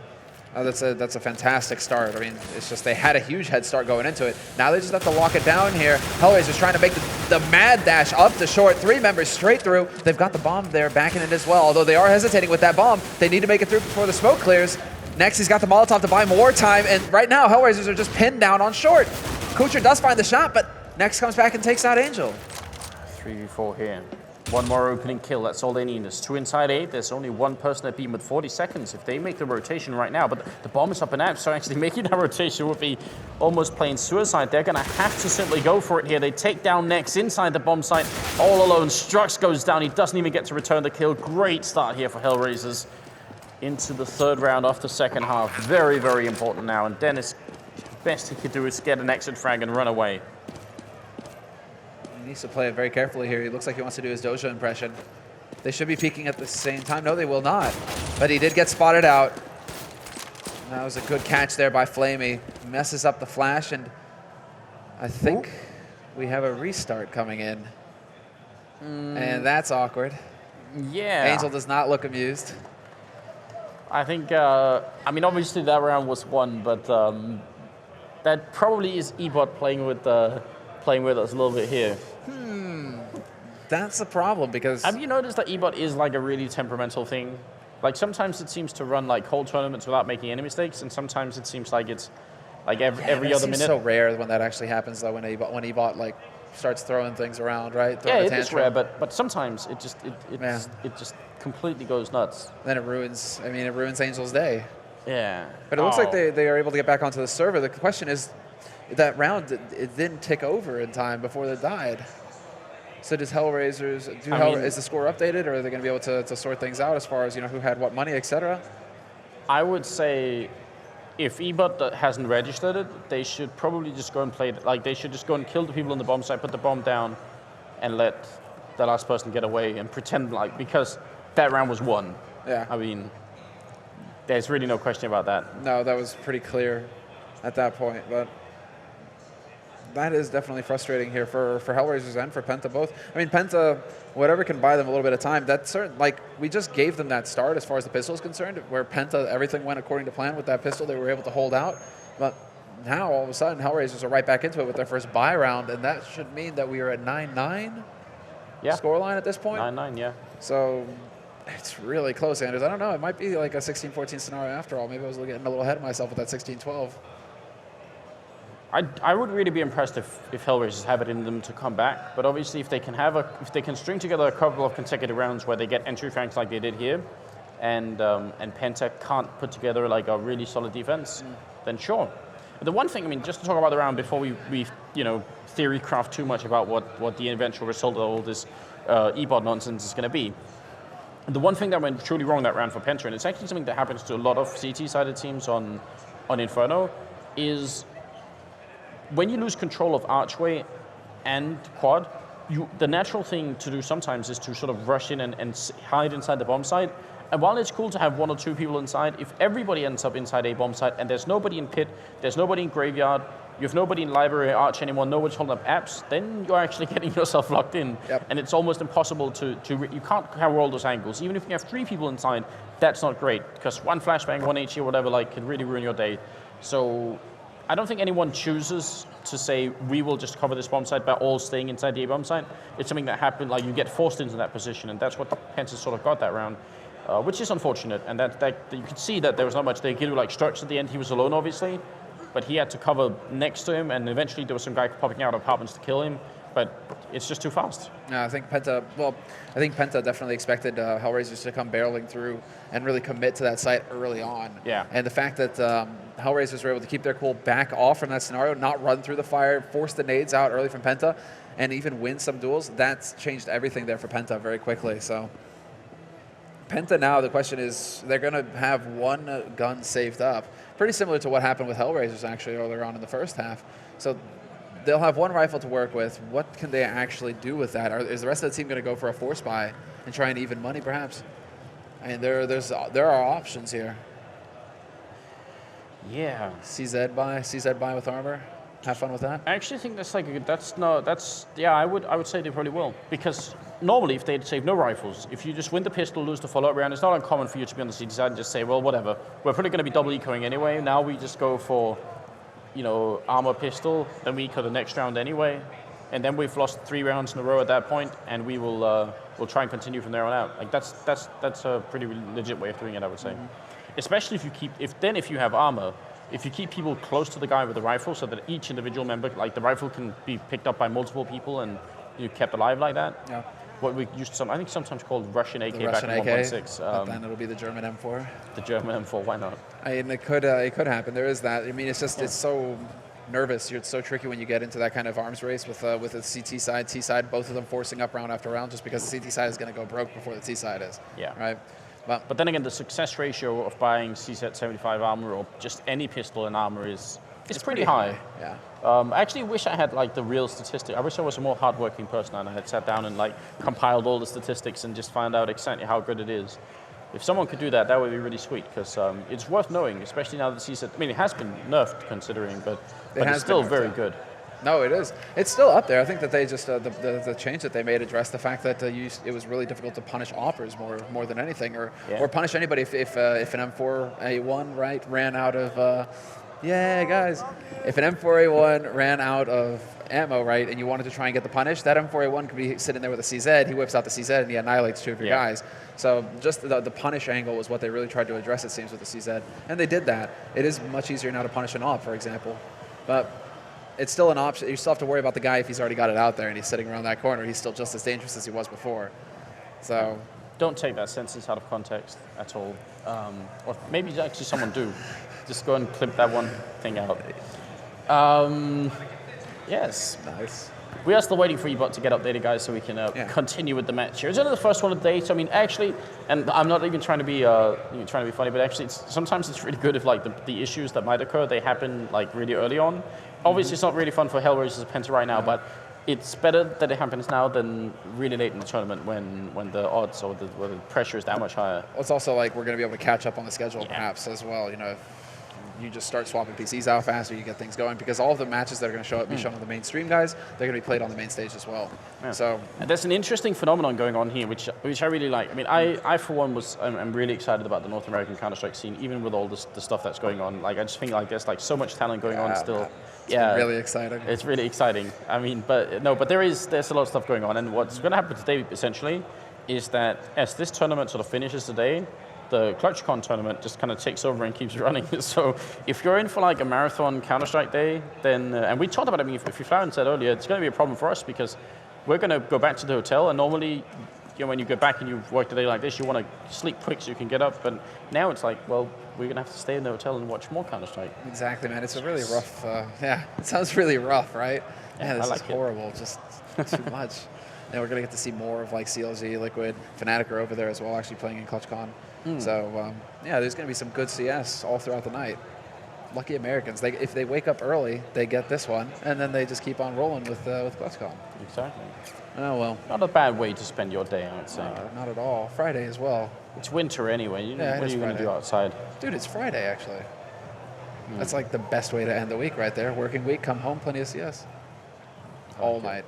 That's a fantastic start. I mean, it's just they had a huge head start going into it. Now they just have to lock it down here. HellRaisers trying to make the mad dash up the short. 3 members straight through. They've got the bomb there backing it as well, although they are hesitating with that bomb. They need to make it through before the smoke clears. Next, he's got the Molotov to buy more time, and right now, HellRaisers are just pinned down on short. Kucher does find the shot, but Next comes back and takes out Angel. 3v4 here. One more opening kill, that's all they need. There's 2 inside 8, there's only 1 person at beam with 40 seconds. If they make the rotation right now, but the bomb is up and out, so actually making that rotation would be almost plain suicide. They're gonna have to simply go for it here. They take down Next inside the bomb site, all alone. Strux goes down, he doesn't even get to return the kill. Great start here for HellRaisers. Into the 3rd round of the 2nd half. Very, very important now, and Dennis, best he could do is get an exit frag and run away. He needs to play it very carefully here. He looks like he wants to do his Doja impression. They should be peeking at the same time. No, they will not. But he did get spotted out. That was a good catch there by Flamey. Messes up the flash, and I think we have a restart coming in. And that's awkward. Yeah. Angel does not look amused. I think, I mean, obviously that round was won, but that probably is Ebot playing with us a little bit here. That's a problem because... Have you noticed that Ebot is like a really temperamental thing? Like sometimes it seems to run like whole tournaments without making any mistakes, and sometimes it seems like it's like every other minute. It's so rare when that actually happens though, when Ebot like starts throwing things around, right? Yeah, it is rare, but sometimes it just completely goes nuts. Then it ruins Angel's day. Yeah. But it looks like they are able to get back onto the server. The question is, that round, it didn't tick over in time before they died. So does HellRaisers, is the score updated, or are they going to be able to sort things out as far as, who had what money, etc.? I would say if Ebot hasn't registered it, they should probably just go and play it. Like, they should just go and kill the people on the bomb site, put the bomb down, and let the last person get away and pretend like, because that round was won. Yeah. I mean, there's really no question about that. No, that was pretty clear at that point, but that is definitely frustrating here for HellRaisers and for Penta both. I mean, Penta, whatever can buy them a little bit of time, that's certain, like, we just gave them that start as far as the pistol is concerned, where Penta, everything went according to plan with that pistol. They were able to hold out, but now all of a sudden HellRaisers are right back into it with their first buy round, and that should mean that we are at 9-9 scoreline at this point. 9-9, yeah. So it's really close, Anders. I don't know. It might be like a 16-14 scenario after all. Maybe I was getting a little ahead of myself with that 16-12. I would really be impressed if HellRaisers have it in them to come back. But obviously, if they can string together a couple of consecutive rounds where they get entry franks like they did here, and Penta can't put together like a really solid defense, then sure. But the one thing, I mean, just to talk about the round before we theory craft too much about what the eventual result of all this Ebot nonsense is going to be. The one thing that went truly wrong that round for Penta, and it's actually something that happens to a lot of CT-sided teams on Inferno, is when you lose control of archway and quad, the natural thing to do sometimes is to sort of rush in and hide inside the bomb site. And while it's cool to have 1 or 2 people inside, if everybody ends up inside a bomb site and there's nobody in pit, there's nobody in graveyard, you have nobody in library arch anymore, nobody's holding up apps, then you're actually getting yourself locked in. Yep. And it's almost impossible you can't cover all those angles. Even if you have 3 people inside, that's not great, because 1 flashbang, 1 HE or whatever, like, can really ruin your day. So I don't think anyone chooses to say, we will just cover this bomb site by all staying inside the bomb site. It's something that happened, like you get forced into that position, and that's what Penta sort of got that round, which is unfortunate. And that you could see that there was not much they could do. Like Strux at the end, he was alone, obviously, but he had to cover next to him, and eventually there was some guy popping out of apartments to kill him. but it's just too fast. Yeah, I think Penta definitely expected HellRaisers to come barreling through and really commit to that site early on. Yeah. And the fact that HellRaisers were able to keep their cool, back off from that scenario, not run through the fire, force the nades out early from Penta, and even win some duels, that's changed everything there for Penta very quickly. So Penta now, the question is, they're going to have one gun saved up, pretty similar to what happened with HellRaisers actually earlier on in the first half. So they'll have one rifle to work with. What can they actually do with that? Is the rest of the team going to go for a force buy and try and even money, perhaps? I mean, there are options here. Yeah. CZ buy with armor. Have fun with that. I actually think I would say they probably will, because normally if they'd save no rifles, if you just win the pistol, lose the follow-up round, it's not uncommon for you to be on the CT side and just say, well, whatever, we're probably going to be double ecoing anyway. Now we just go for, armor pistol, then we eco the next round anyway, and then we've lost 3 rounds in a row at that point, and we will we'll try and continue from there on out. Like that's a pretty legit way of doing it, I would say. Especially if you have armor. If you keep people close to the guy with the rifle so that each individual member, like the rifle can be picked up by multiple people and you kept alive like that. Yeah. What we used to, I think sometimes called Russian AK back in 1.6. But then it'll be the German M4. The German M4, why not? I mean, it could happen. There is that. I mean, it's just, it's so nervous. It's so tricky when you get into that kind of arms race with the CT side, T side, both of them forcing up round after round just because the CT side is going to go broke before the T side is. Yeah. Right? But then again, the success ratio of buying CZ 75 armor or just any pistol in armor is pretty high. Yeah. I actually wish I had like the real statistic. I wish I was a more hardworking person and I had sat down and like compiled all the statistics and just found out exactly how good it is. If someone could do that, that would be really sweet because it's worth knowing, especially now that CZ. I mean, it has been nerfed considering, but it's still very good. No, it is. It's still up there. I think that they just the change that they made addressed the fact that it was really difficult to punish offers more than anything, or punish anybody if an M4A1 ran out of if an M4A1 ran out of ammo and you wanted to try and get the punish, that M4A1 could be sitting there with a CZ. He whips out the CZ and he annihilates 2 of your guys. So just the punish angle was what they really tried to address, it seems, with the CZ, and they did that. It is much easier now to punish an op, for example, but it's still an option. You still have to worry about the guy if he's already got it out there and he's sitting around that corner. He's still just as dangerous as he was before. So don't take that sentence out of context at all. Or maybe actually someone do. Just go and clip that one thing out. Yes. Nice. We are still waiting for Ebot to get updated, guys, so we can continue with the match here. It's only the first one of the day, so I mean, actually, and I'm not even trying to be funny, but actually, sometimes it's really good if like the issues that might occur, they happen like really early on. Obviously, it's not really fun for HellRaisers and Penta right now, but it's better that it happens now than really late in the tournament when the odds or the pressure is that much higher. It's also like we're going to be able to catch up on the schedule perhaps as well. If you just start swapping PCs out faster, you get things going, because all of the matches that are going to be shown on the mainstream, guys, they're going to be played on the main stage as well. Yeah. So and there's an interesting phenomenon going on here, which I really like. I mean, I for one I'm really excited about the North American Counter Strike scene, even with all the stuff that's going on. Like I just think like there's like so much talent going on still. It's really exciting. It's really exciting. I mean, but there's a lot of stuff going on, and what's going to happen today essentially is that as this tournament sort of finishes today, the ClutchCon tournament just kind of takes over and keeps running. So if you're in for like a marathon Counter-Strike day, then, and we talked about it, I mean, if Flaren said earlier, it's going to be a problem for us because we're going to go back to the hotel, and normally, when you go back and you've worked a day like this, you want to sleep quick so you can get up, but now it's like, well, we're going to have to stay in the hotel and watch more Counter-Strike. Exactly, man. It's a really rough, it sounds really rough, right? Yeah, this is horrible, just too much. And we're going to get to see more of like CLZ, Liquid, Fnatic are over there as well, actually playing in ClutchCon. So, there's going to be some good CS all throughout the night. Lucky Americans. If they wake up early, they get this one, and then they just keep on rolling with ClutchCon. Exactly. Oh, well. Not a bad way to spend your day, I would say. Not at all. Friday as well. It's winter anyway. What are you going to do outside? Dude, it's Friday, actually. That's like the best way to end the week right there. Working week, come home, plenty of CS. All night.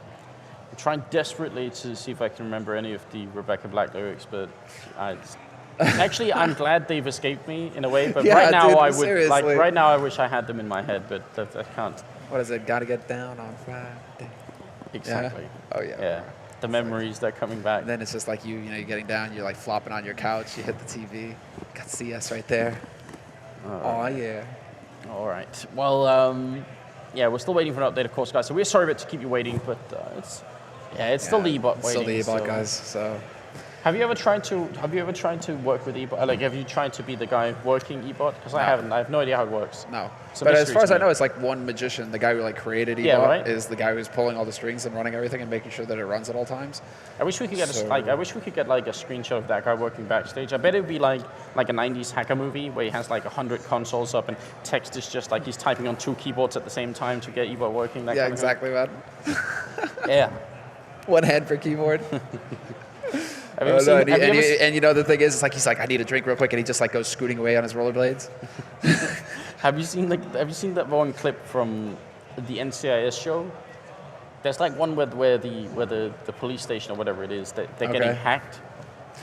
I'm trying desperately to see if I can remember any of the Rebecca Black lyrics, but actually, I'm glad they've escaped me in a way. But right now, seriously. Right now, I wish I had them in my head, but I can't. What is it? Gotta get down on Friday. Exactly. Yeah. Oh yeah. Yeah. The memories, they're coming back. And then it's just like you're getting down, you're like flopping on your couch, you hit the TV, got CS right there. Oh yeah. All right. Well, yeah, we're still waiting for an update, of course, guys. So we're sorry to keep you waiting, but it's still the eBot waiting. Still the eBot, guys. So. Have you ever tried to work with eBot? Like, have you tried to be the guy working eBot? Because I haven't. I have no idea how it works. No. But as far as I know, it's like one magician, the guy who like created eBot, is the guy who's pulling all the strings and running everything and making sure that it runs at all times. I wish we could get I wish we could get like a screenshot of that guy working backstage. I bet it would be like a 90s hacker movie where he has like 100 consoles up and text is just like he's typing on 2 keyboards at the same time to get eBot working. That yeah, kind exactly, man. Yeah. One hand per keyboard. And you know the thing is, it's like he's like, I need a drink real quick, and he just like goes scooting away on his rollerblades. Have you seen that one clip from the NCIS show? There's like one where the police station or whatever it is they're getting hacked.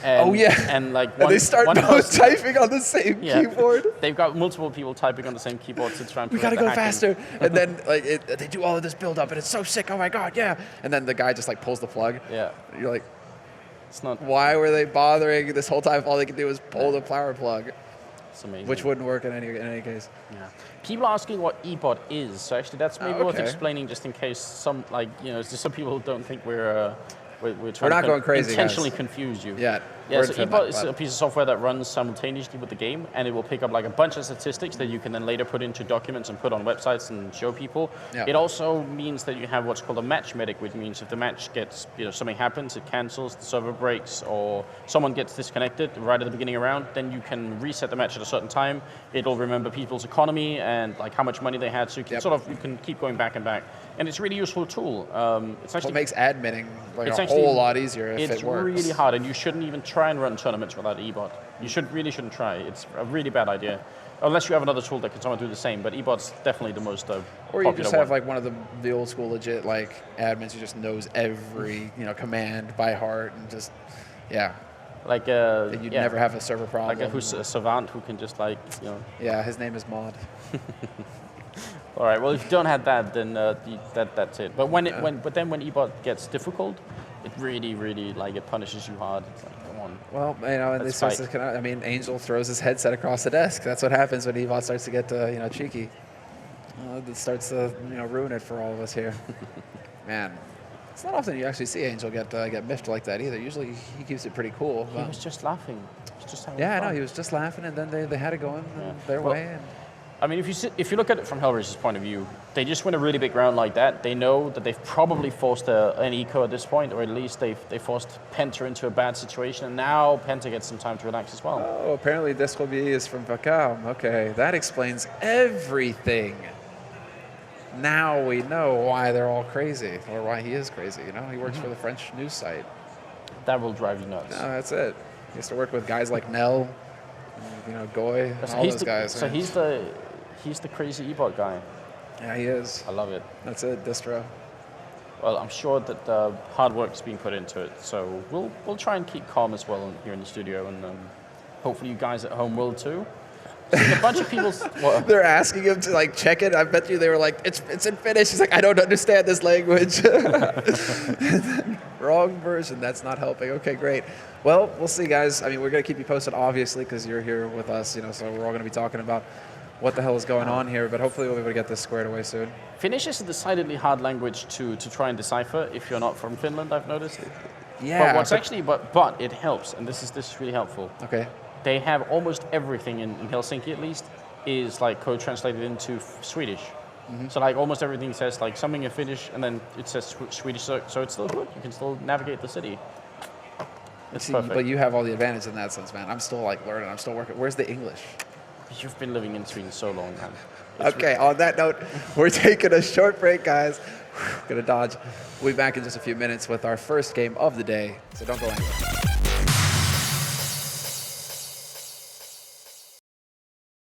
And, and like and they start both typing on the same keyboard. They've got multiple people typing on the same keyboard to try and. We gotta go faster. And then like they do all of this build up, and it's so sick. Oh my god, yeah! And then the guy just like pulls the plug. Yeah. And you're like, it's not. Why were they bothering this whole time? All they could do was pull the power plug. It's amazing. Which wouldn't work in any case. Yeah. People are asking what eBot is. So actually, that's maybe worth explaining, just in case some some people don't think we're trying to intentionally confuse you. Yeah. Yeah, so eBot is a piece of software that runs simultaneously with the game, and it will pick up like a bunch of statistics that you can then later put into documents and put on websites and show people. Yeah. It also means that you have what's called a match medic, which means if the match gets, something happens, it cancels, the server breaks, or someone gets disconnected right at the beginning of the round, then you can reset the match at a certain time. It'll remember people's economy and like how much money they had, so you can you can keep going back and back. And it's a really useful tool. It's actually what makes adminning a whole lot easier if it works. It's really hard, and you shouldn't even try and run tournaments without eBot. You really shouldn't try. It's a really bad idea. Unless you have another tool that can someone do the same, but eBot's definitely the most popular one. Or you just have like one of the old school legit like admins who just knows every command by heart and just like you'd never have a server problem. Like a savant who can just Yeah, his name is Maud. All right. Well, if you don't have that, then that's it. But when eBot gets difficult, it really it punishes you hard. It's like, come on. Well, and this starts to Angel throws his headset across the desk. That's what happens when eBot starts to get cheeky. It starts to ruin it for all of us here. Man, it's not often you actually see Angel get miffed like that either. Usually he keeps it pretty cool. He was just laughing. He was just having fun. I know. He was just laughing, and then they had it going their way. And I mean, if you look at it from HellRaisers' point of view, they just win a really big round like that. They know that they've probably forced an eco at this point, or at least they forced Penta into a bad situation, and now Penta gets some time to relax as well. Oh, apparently this will be is from Vakam. Okay, that explains everything. Now we know why they're all crazy, or why he is crazy. He works for the French news site. That will drive you nuts. No, that's it. He has to work with guys like Nell, Goy, all those guys. So he's the crazy eBot guy. Yeah, he is. I love it. That's it, distro. Well, I'm sure that hard work is being put into it. So we'll try and keep calm as well here in the studio, and hopefully you guys at home will too. A bunch of people. They're asking him to check it. I bet you they were like, it's in Finnish. He's like, I don't understand this language. Wrong version. That's not helping. Okay, great. Well, we'll see, guys. I mean, we're gonna keep you posted, obviously, because you're here with us. So we're all gonna be talking about what the hell is going on here. But hopefully we'll be able to get this squared away soon. Finnish is a decidedly hard language to try and decipher if you're not from Finland. I've noticed. Yeah. But it helps, and this is really helpful. Okay. They have almost everything in Helsinki, at least, is code translated into Swedish. Mm-hmm. So almost everything says something in Finnish, and then it says Swedish. So it's still good. You can still navigate the city. It's perfect. But you have all the advantage in that sense, man. I'm still learning. I'm still working. Where's the English? You've been living in Sweden so long, man. Okay. On that note, we're taking a short break, guys. Gonna dodge. We'll be back in just a few minutes with our first game of the day. So don't go anywhere.